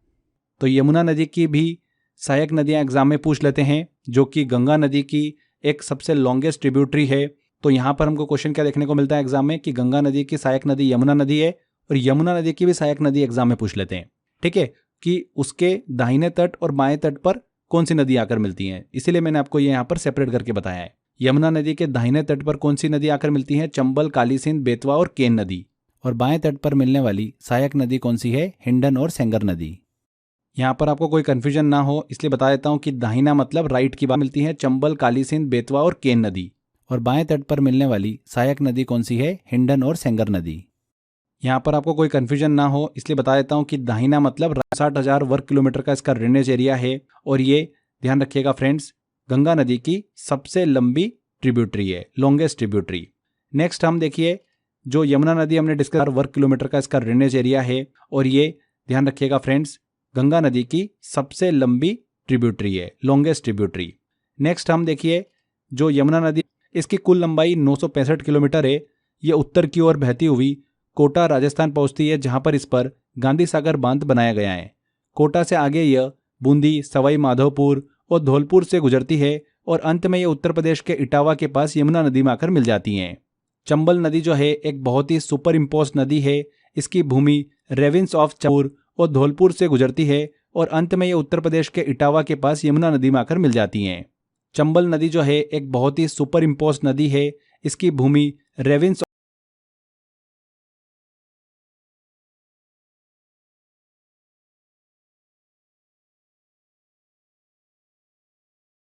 तो यमुना नदी की भी सहायक नदियां एग्जाम में पूछ लेते हैं जो कि गंगा नदी की एक सबसे लॉन्गेस्ट ट्रिब्यूटरी है। तो यहाँ पर हमको क्वेश्चन क्या देखने को मिलता है एग्जाम में कि गंगा नदी की सहायक नदी यमुना नदी है और यमुना नदी की भी सहायक नदी एग्जाम में पूछ लेते हैं। ठीक है, कि उसके दाहिने तट और बाएं तट पर कौन सी नदी आकर मिलती हैं, इसीलिए मैंने आपको ये यहाँ पर सेपरेट करके बताया है। यमुना नदी के दाहिने तट पर कौन सी नदी आकर मिलती है? चंबल, काली सिंध, बेतवा और केन नदी। और बाएं तट पर मिलने वाली सहायक नदी कौन सी है? हिंडन और सेंगर नदी। यहाँ पर आपको कोई कंफ्यूजन ना हो इसलिए बता देता हूँ कि दाहिना मतलब राइट की बात मिलती है चंबल, काली सिंध, बेतवा और केन नदी। और बाएं तट पर मिलने वाली सहायक नदी कौन सी है? हिंडन और सेंगर नदी। यहाँ पर आपको कोई कंफ्यूजन ना हो इसलिए बता देता हूँ कि दाहिना मतलब 60,000 वर्ग किलोमीटर का इसका ड्रेनेज एरिया है और ये ध्यान रखिएगा फ्रेंड्स, गंगा नदी की सबसे लंबी ट्रिब्यूटरी है, लॉन्गेस्ट ट्रिब्यूटरी। नेक्स्ट हम देखिए, जो यमुना नदी हमने डिस्कस वर्ग किलोमीटर का इसका ड्रेनेज एरिया है और ये ध्यान रखिएगा फ्रेंड्स, गंगा नदी की सबसे लंबी ट्रिब्यूटरी है, लॉन्गेस्ट ट्रिब्यूटरी। नेक्स्ट हम देखिए, जो यमुना नदी इसकी कुल लंबाई 965 किलोमीटर है। ये उत्तर की ओर बहती हुई कोटा राजस्थान पहुंचती है जहां पर इस पर गांधी सागर बांध बनाया गया है। कोटा से आगे यह बूंदी, सवाई माधोपुर और धौलपुर से गुजरती है और अंत में ये उत्तर प्रदेश के इटावा के पास यमुना नदी में आकर मिल जाती हैं। चंबल नदी जो है एक बहुत ही सुपर इम्पोज नदी है। इसकी भूमि रेविन्स ऑफ चंबूर और धौलपुर से गुजरती है और अंत में ये उत्तर प्रदेश के इटावा के पास यमुना नदी में आकर मिल जाती हैं। चंबल नदी जो है एक बहुत ही सुपर इम्पोज नदी है। इसकी भूमि रेविन्स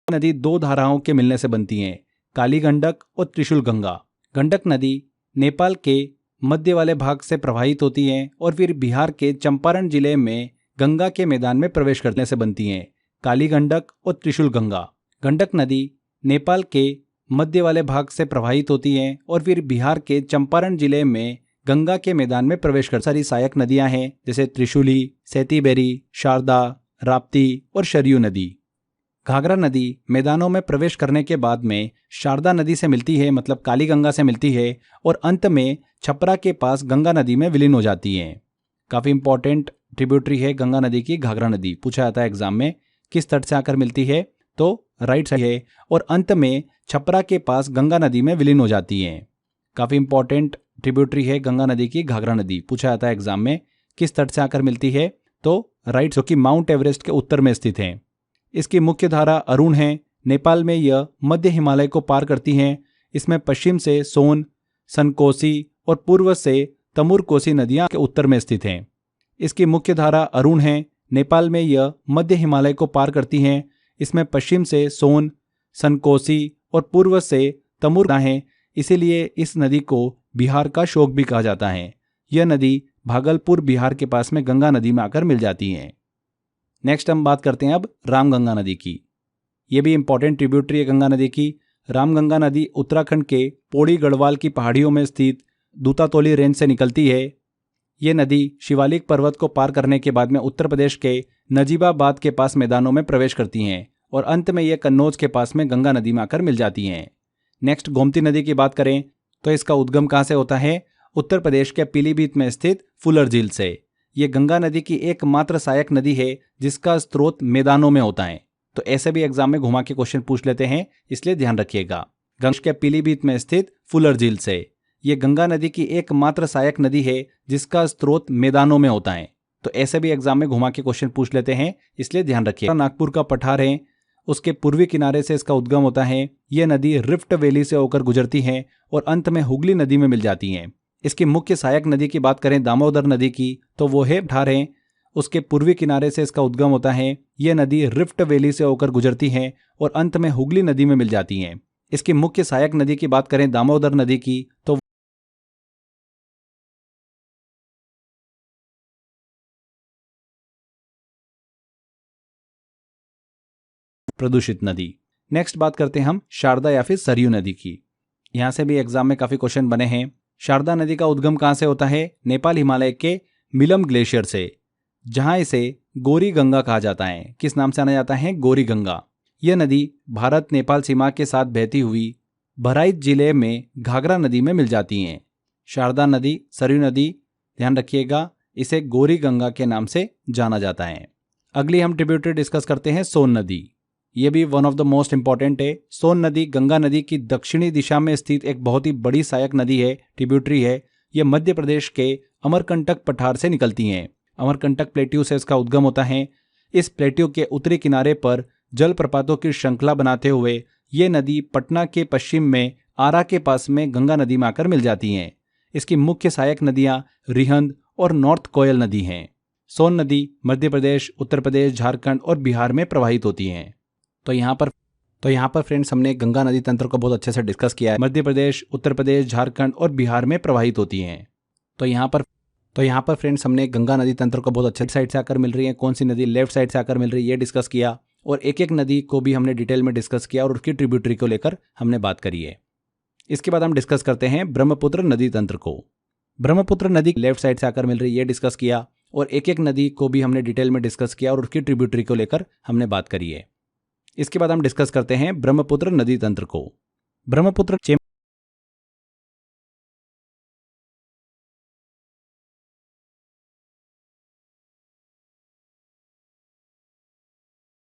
नदी दो धाराओं के मिलने से बनती हैं, काली गंडक और त्रिशूल गंगा। गंडक नदी नेपाल के मध्य वाले भाग से प्रवाहित होती हैं और फिर बिहार के चंपारण जिले में गंगा के मैदान में प्रवेश करने से बनती हैं, काली गंडक और त्रिशूल गंगा। गंडक नदी नेपाल के मध्य वाले भाग से प्रवाहित होती हैं और फिर बिहार के चंपारण जिले में गंगा के मैदान में प्रवेश कर सारी सहायक नदियां हैं, जैसे त्रिशूली, सेतीबेरी, शारदा, राप्ती और शरयू नदी। घाघरा नदी मैदानों में प्रवेश करने के बाद में शारदा नदी से मिलती है, मतलब काली गंगा से मिलती है, और अंत में छपरा के पास गंगा नदी में विलीन हो जाती है। काफ़ी इंपॉर्टेंट ट्रिब्यूटरी है गंगा नदी की घाघरा नदी। पूछा जाता है एग्जाम में, किस तट से आकर मिलती है, तो राइट साइड है, और अंत में छपरा के पास गंगा नदी में विलीन हो जाती है। काफ़ी इंपॉर्टेंट ट्रिब्यूटरी है गंगा नदी की घाघरा नदी। पूछा जाता है एग्जाम में, किस तट से आकर मिलती है, तो राइट, जो कि माउंट एवरेस्ट के उत्तर में स्थित है। इसकी मुख्य धारा अरुण है। नेपाल में यह मध्य हिमालय को पार करती हैं। इसमें पश्चिम से सोन, सनकोसी और पूर्व से तमुर कोसी नदियां के उत्तर में स्थित हैं। इसकी मुख्य धारा अरुण है। नेपाल में यह मध्य हिमालय को पार करती हैं। इसमें पश्चिम से सोन, सनकोसी और पूर्व से तमुर हैं, इसीलिए इस नदी को बिहार का शोक भी कहा जाता है। यह नदी भागलपुर बिहार के पास में गंगा नदी में आकर मिल जाती है। नेक्स्ट हम बात करते हैं अब रामगंगा नदी की। ये भी इंपॉर्टेंट ट्रिब्यूटरी है गंगा नदी की। रामगंगा नदी उत्तराखंड के पौड़ी गढ़वाल की पहाड़ियों में स्थित दूतातोली रेंज से निकलती है। ये नदी शिवालिक पर्वत को पार करने के बाद में उत्तर प्रदेश के नजीबाबाद के पास मैदानों में प्रवेश करती हैं और अंत में ये कन्नौज के पास में गंगा नदी में आकर मिल जाती हैं। नेक्स्ट गोमती नदी की बात करें तो इसका उद्गम कहाँ से होता है, उत्तर प्रदेश के पीलीभीत में स्थित फुलर झील से। ये गंगा नदी की एकमात्र सहायक नदी है जिसका स्रोत मैदानों में होता है। तो ऐसे भी एग्जाम में घुमा के क्वेश्चन पूछ लेते हैं, इसलिए ध्यान रखिएगा। गंगा के पीलीभीत में स्थित फुलर झील से। ये गंगा नदी की एकमात्र सहायक नदी है जिसका स्रोत मैदानों में होता है। तो ऐसे भी एग्जाम में घुमा के क्वेश्चन पूछ लेते हैं, इसलिए ध्यान रखिएगा। नागपुर का पठार है, उसके पूर्वी किनारे से इसका उद्गम होता है। यह नदी रिफ्ट वैली से होकर गुजरती है और अंत में हुगली नदी में मिल जाती है। इसकी मुख्य सहायक नदी की बात करें दामोदर नदी की, तो वो है पठार है। उसके पूर्वी किनारे से इसका उद्गम होता है। यह नदी रिफ्ट वैली से होकर गुजरती है और अंत में हुगली नदी में मिल जाती है। इसकी मुख्य सहायक नदी की बात करें दामोदर नदी की, तो प्रदूषित नदी। नेक्स्ट बात करते हैं हम शारदा या फिर सरयू नदी की। यहां से भी एग्जाम में काफी क्वेश्चन बने हैं। शारदा नदी का उद्गम कहां से होता है, नेपाल हिमालय के मिलम ग्लेशियर से, जहां इसे गोरी गंगा कहा जाता है। किस नाम से जाना जाता है, गोरी गंगा। यह नदी भारत नेपाल सीमा के साथ बहती हुई बहराइच जिले में घाघरा नदी में मिल जाती हैं। शारदा नदी, सरयू नदी, ध्यान रखिएगा, इसे गोरी गंगा के नाम से जाना जाता है। अगली हम ट्रिब्यूटरी डिस्कस करते हैं सोन नदी। ये भी one of the most important है। सोन नदी गंगा नदी की दक्षिणी दिशा में स्थित एक बहुत ही बड़ी सहायक नदी है, ट्रिब्यूटरी है। यह मध्य प्रदेश के अमरकंटक पठार से निकलती हैं। अमरकंटक प्लेट्यू से इसका उद्गम होता है। इस प्लेट्यू के उत्तरी किनारे पर जलप्रपातों की श्रृंखला बनाते हुए ये नदी पटना के पश्चिम में आरा के पास में गंगा नदी में आकर मिल जाती हैं। इसकी मुख्य सहायक नदियां रिहंद और नॉर्थ कोयल नदी हैं। सोन नदी मध्य प्रदेश, उत्तर प्रदेश, झारखंड और बिहार में प्रवाहित होती हैं। तो यहाँ पर फ्रेंड्स हमने गंगा नदी तंत्र को बहुत अच्छे से डिस्कस किया है। मध्य प्रदेश, उत्तर प्रदेश, झारखंड और बिहार में प्रवाहित होती हैं। तो यहाँ पर फ्रेंड्स हमने गंगा नदी तंत्र को बहुत अच्छे साइड से आकर मिल रही है, कौन सी नदी लेफ्ट साइड से आकर मिल रही है, ये डिस्कस किया। और एक एक नदी को भी हमने डिटेल में डिस्कस किया और उसकी ट्रिब्यूटरी को लेकर हमने बात करी है। इसके बाद हम डिस्कस करते हैं ब्रह्मपुत्र नदी तंत्र को। ब्रह्मपुत्र नदी लेफ्ट साइड से आकर मिल रही है, ये डिस्कस किया। और एक एक नदी को भी हमने डिटेल में डिस्कस किया और उसकी ट्रिब्यूटरी को लेकर हमने बात करी है। इसके बाद हम डिस्कस करते हैं ब्रह्मपुत्र नदी तंत्र को। ब्रह्मपुत्र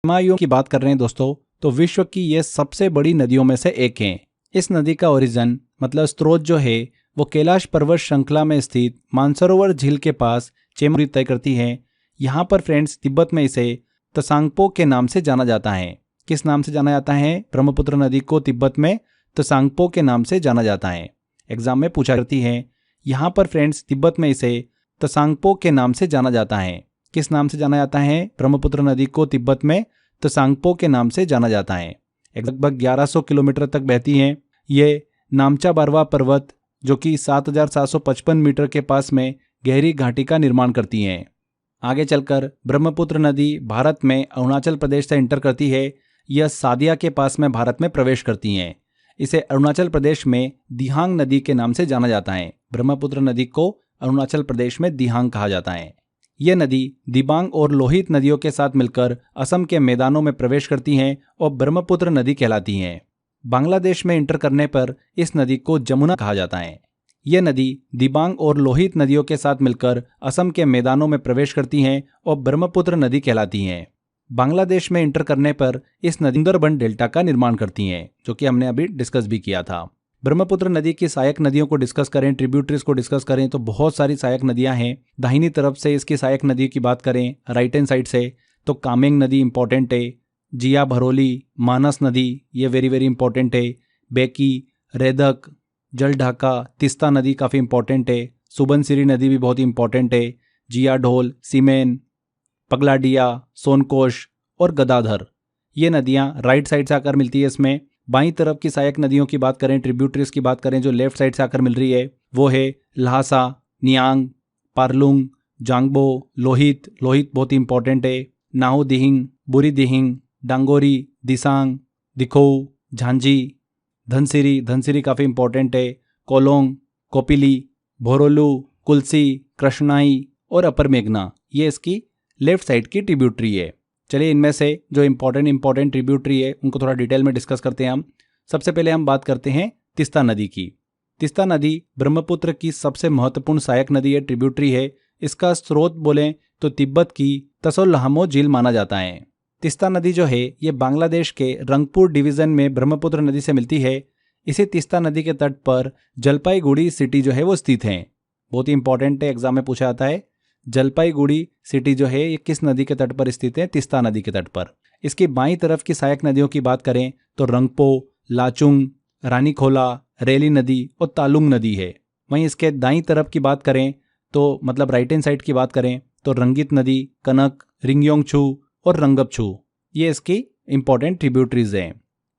हिमालयों की बात कर रहे हैं दोस्तों, तो विश्व की यह सबसे बड़ी नदियों में से एक है। इस नदी का ओरिजिन मतलब स्रोत जो है वो कैलाश पर्वत श्रृंखला में स्थित मानसरोवर झील के पास चेमरी तय करती है। यहाँ पर फ्रेंड्स तिब्बत में इसे त्सांगपो के नाम से जाना जाता है। किस नाम से जाना जाता है? ब्रह्मपुत्र नदी को तिब्बत में त्सांगपो के नाम से जाना जाता है। एग्जाम में पूछा करती है। यहाँ पर फ्रेंड्स तिब्बत में इसे त्सांगपो के नाम से जाना जाता है। किस नाम से जाना जाता है? ब्रह्मपुत्र नदी को तिब्बत में त्सांगपो के नाम से जाना जाता है। लगभग 1100 किलोमीटर तक बहती है। ये नामचा बारवा पर्वत जो कि 7755 मीटर के पास में गहरी घाटी का निर्माण करती हैं। आगे चलकर ब्रह्मपुत्र नदी भारत में अरुणाचल प्रदेश से इंटर करती है। यह सादिया के पास में भारत में प्रवेश करती हैं। इसे अरुणाचल प्रदेश में दिहांग नदी के नाम से जाना जाता है। ब्रह्मपुत्र नदी को अरुणाचल प्रदेश में दिहांग कहा जाता है। यह नदी दिबांग और लोहित नदियों के साथ मिलकर असम के मैदानों में प्रवेश करती हैं और ब्रह्मपुत्र नदी कहलाती हैं। बांग्लादेश में इंटर करने पर इस नदी को जमुना कहा जाता है। यह नदी दिबांग और लोहित नदियों के साथ मिलकर असम के मैदानों में प्रवेश करती हैं और ब्रह्मपुत्र नदी कहलाती हैं। बांग्लादेश में इंटर करने पर इस नदी सुंदरबन डेल्टा का निर्माण करती हैं, जो कि हमने अभी डिस्कस भी किया था। ब्रह्मपुत्र नदी की सहायक नदियों को डिस्कस करें, ट्रिब्यूटरीज को डिस्कस करें तो बहुत सारी सहायक नदियां हैं। दाहिनी तरफ से इसकी सहायक नदी की बात करें, राइट हैंड साइड से, तो कामेंग नदी इंपॉर्टेंट है। जिया भरोली, मानस नदी ये वेरी वेरी इंपॉर्टेंट है। बेकी, रेदक, जलढाका, तिस्ता नदी काफ़ी इंपॉर्टेंट है। सुबनसिरी नदी भी बहुत इंपॉर्टेंट है। जिया ढोल, सीमेन, पगलाडिया, सोनकोश और गदाधर ये नदियां राइट साइड से आकर मिलती है। इसमें बाईं तरफ की सहायक नदियों की बात करें, ट्रिब्यूटरीज की बात करें, जो लेफ्ट साइड से आकर मिल रही है वो है ल्हासा, नियांग, पारलुंग, जांगबो, लोहित बहुत ही इंपॉर्टेंट है। नाहू दिहिंग, बुरी दिहिंग, डांगोरी, दिसांग, दिखोऊ, झांझी, धनसिरी काफ़ी इंपॉर्टेंट है। कोलोंग, कोपिली, भोरोलू, कुलसी, कृष्णाई और अपर मेघना ये इसकी लेफ्ट साइड की ट्रिब्यूटरी है। चलिए इनमें से जो इंपॉर्टेंट ट्रिब्यूटरी है उनको थोड़ा डिटेल में डिस्कस करते हैं हम। सबसे पहले हम बात करते हैं तिस्ता नदी की। तिस्ता नदी ब्रह्मपुत्र की सबसे महत्वपूर्ण सहायक नदी है, ट्रिब्यूटरी है। इसका स्रोत बोलें तो तिब्बत की तसोलहामो झील माना जाता है। तिस्ता नदी जो है ये बांग्लादेश के रंगपुर डिवीज़न में ब्रह्मपुत्र नदी से मिलती है। इसी तिस्ता नदी के तट पर जलपाईगुड़ी सिटी जो है वो स्थित है। बहुत ही इंपॉर्टेंट है, एग्जाम में पूछा जाता है। जलपाईगुड़ी सिटी जो है ये किस नदी के तट पर स्थित है? तिस्ता नदी के तट पर। इसकी बाईं तरफ की सहायक नदियों की बात करें तो रंगपो, लाचुंग, रानीखोला, रेली नदी और तालुंग नदी है। वहीं इसके दाईं तरफ की बात करें तो मतलब राइट हैंड साइड की बात करें तो रंगित नदी, कनक, रिंगयोंगछू और रंगपछू ये इसकी इंपॉर्टेंट ट्रिब्यूटरीज हैं।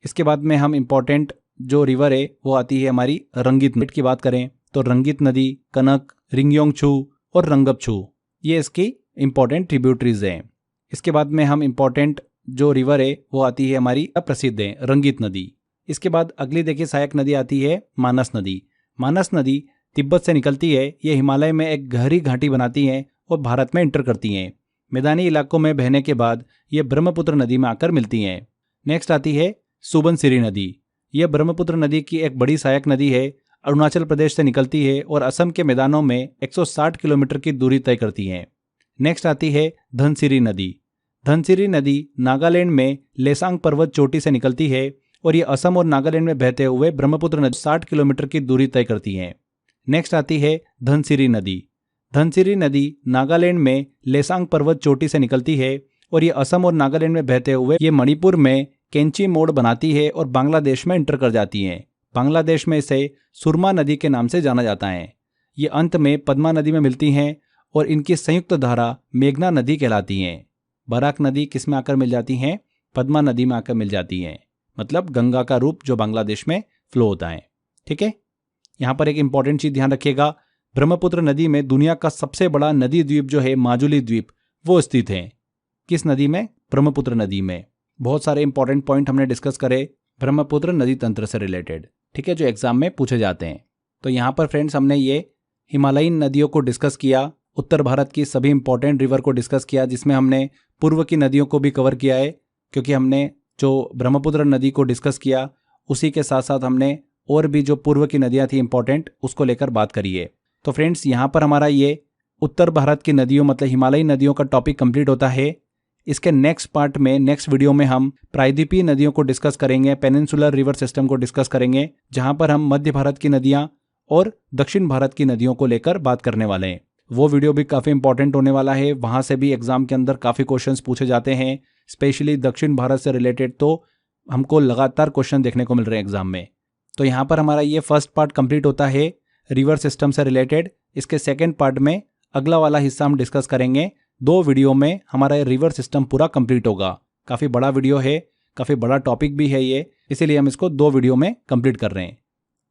इसके बाद में हम इंपॉर्टेंट जो रिवर है वो आती है हमारी रंगित नदी की बात करें तो रंगित नदी, कनक, रिंगयोंगछू और रंगपछू ये इसकी इंपॉर्टेंट ट्रिब्यूटरीज हैं। इसके बाद में हम इंपॉर्टेंट जो रिवर है वो आती है हमारी प्रसिद्ध है रंगित नदी। इसके बाद अगली देखिए सहायक नदी आती है मानस नदी। मानस नदी तिब्बत से निकलती है। ये हिमालय में एक गहरी घाटी बनाती है और भारत में इंटर करती हैं। मैदानी इलाकों में बहने के बाद ये ब्रह्मपुत्र नदी में आकर मिलती हैं। नेक्स्ट आती है सुबनसिरी नदी। यह ब्रह्मपुत्र नदी की एक बड़ी सहायक नदी है। अरुणाचल प्रदेश से निकलती है और असम के मैदानों में 160 किलोमीटर की दूरी तय करती है। नेक्स्ट आती है धनसिरी नदी। धनसिरी नदी नागालैंड में लेसांग पर्वत चोटी से निकलती है और ये असम और नागालैंड में बहते हुए ब्रह्मपुत्र नदी 60 किलोमीटर की दूरी तय करती है। नेक्स्ट आती है धनसिरी नदी। धनसिरी नदी नागालैंड में लेसांग पर्वत चोटी से निकलती है और ये असम और नागालैंड में बहते हुए ये मणिपुर में केंची मोड़ बनाती है और बांग्लादेश में इंटर कर जाती है। बांग्लादेश में इसे सुरमा नदी के नाम से जाना जाता है। ये अंत में पद्मा नदी में मिलती हैं और इनकी संयुक्त धारा मेघना नदी कहलाती हैं। बराक नदी किस में आकर मिल जाती हैं? पद्मा नदी में आकर मिल जाती हैं, मतलब गंगा का रूप जो बांग्लादेश में फ्लो होता है। ठीक है, यहाँ पर एक इंपॉर्टेंट चीज ध्यान रखिएगा, ब्रह्मपुत्र नदी में दुनिया का सबसे बड़ा नदी द्वीप जो है माजुली द्वीप वो स्थित है। किस नदी में? ब्रह्मपुत्र नदी में। बहुत सारे इंपॉर्टेंट पॉइंट हमने डिस्कस करे ब्रह्मपुत्र नदी तंत्र से रिलेटेड, ठीक है, जो एग्जाम में पूछे जाते हैं। तो यहाँ पर फ्रेंड्स हमने ये हिमालयन नदियों को डिस्कस किया, उत्तर भारत की सभी इंपॉर्टेंट रिवर को डिस्कस किया, जिसमें हमने पूर्व की नदियों को भी कवर किया है, क्योंकि हमने जो ब्रह्मपुत्र नदी को डिस्कस किया उसी के साथ साथ हमने और भी जो पूर्व की नदियाँ थी इंपॉर्टेंट उसको लेकर बात करी है। तो फ्रेंड्स यहाँ पर हमारा ये उत्तर भारत की नदियों मतलब हिमालयी नदियों का टॉपिक कंप्लीट होता है। इसके नेक्स्ट पार्ट में, नेक्स्ट वीडियो में हम प्रायद्वीपीय नदियों को डिस्कस करेंगे, पेनिनसुलर रिवर सिस्टम को डिस्कस करेंगे, जहां पर हम मध्य भारत की नदियां और दक्षिण भारत की नदियों को लेकर बात करने वाले हैं। वो वीडियो भी काफ़ी इंपॉर्टेंट होने वाला है। वहां से भी एग्जाम के अंदर काफ़ी क्वेश्चंस पूछे जाते हैं, स्पेशली दक्षिण भारत से रिलेटेड तो हमको लगातार क्वेश्चन देखने को मिल रहे हैं एग्जाम में। तो यहाँ पर हमारा ये फर्स्ट पार्ट कंप्लीट होता है रिवर सिस्टम से रिलेटेड। इसके सेकेंड पार्ट में अगला वाला हिस्सा हम डिस्कस करेंगे। 2 वीडियो में हमारा रिवर सिस्टम पूरा कंप्लीट होगा। काफ़ी बड़ा वीडियो है, काफ़ी बड़ा टॉपिक भी है ये, इसीलिए हम इसको 2 वीडियो में कंप्लीट कर रहे हैं।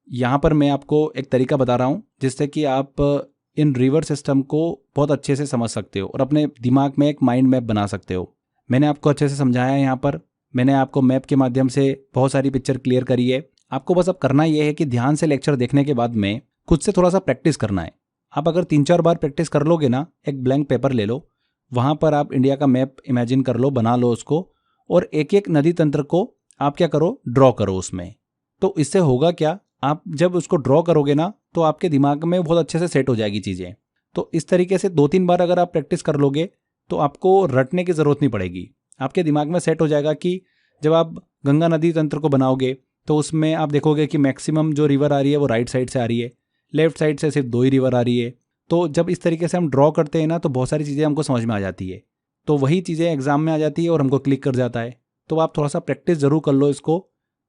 यहाँ पर मैं आपको एक तरीका बता रहा हूँ जिससे कि आप इन रिवर सिस्टम को बहुत अच्छे से समझ सकते हो और अपने दिमाग में एक माइंड मैप बना सकते हो। मैंने आपको अच्छे से समझाया है। यहाँ पर मैंने आपको मैप के माध्यम से बहुत सारी पिक्चर क्लियर करी है। आपको बस अब करना ये है कि ध्यान से लेक्चर देखने के बाद में खुद से थोड़ा सा प्रैक्टिस करना है। आप अगर 3-4 बार प्रैक्टिस कर लोगे ना, एक ब्लैंक पेपर ले लो, वहाँ पर आप इंडिया का मैप इमेजिन कर लो, बना लो उसको, और एक एक नदी तंत्र को आप क्या करो, ड्रॉ करो उसमें। तो इससे होगा क्या, आप जब उसको ड्रॉ करोगे ना तो आपके दिमाग में बहुत अच्छे से सेट हो जाएगी चीज़ें। तो इस तरीके से 2-3 बार अगर आप प्रैक्टिस कर लोगे तो आपको रटने की ज़रूरत नहीं पड़ेगी। आपके दिमाग में सेट हो जाएगा कि जब आप गंगा नदी तंत्र को बनाओगे तो उसमें आप देखोगे कि मैक्सिमम जो रिवर आ रही है वो राइट साइड से आ रही है, लेफ्ट साइड से सिर्फ 2 ही रिवर आ रही है। तो जब इस तरीके से हम ड्रॉ करते हैं ना तो बहुत सारी चीज़ें हमको समझ में आ जाती है। तो वही चीज़ें एग्जाम में आ जाती है और हमको क्लिक कर जाता है। तो आप थोड़ा सा प्रैक्टिस ज़रूर कर लो इसको।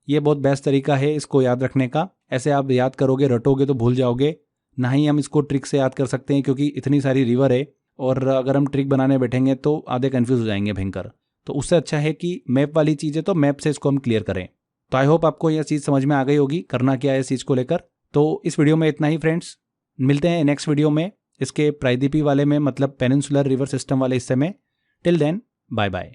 ये बहुत बेस्ट तरीका है इसको याद रखने का। ऐसे आप याद करोगे, रटोगे तो भूल जाओगे। ना ही हम इसको ट्रिक से याद कर सकते हैं क्योंकि इतनी सारी रिवर है और अगर हम ट्रिक बनाने बैठेंगे तो आधे कन्फ्यूज हो जाएंगे भयंकर। तो उससे अच्छा है कि मैप वाली चीज़ है तो मैप से इसको हम क्लियर करें। तो आई होप आपको यह चीज़ समझ में आ गई होगी, करना क्या है इस चीज़ को लेकर। तो इस वीडियो में इतना ही फ्रेंड्स, मिलते हैं नेक्स्ट वीडियो में इसके प्रायद्वीपीय वाले में, मतलब पेनिनसुलर रिवर सिस्टम वाले हिस्से में। Till then bye bye.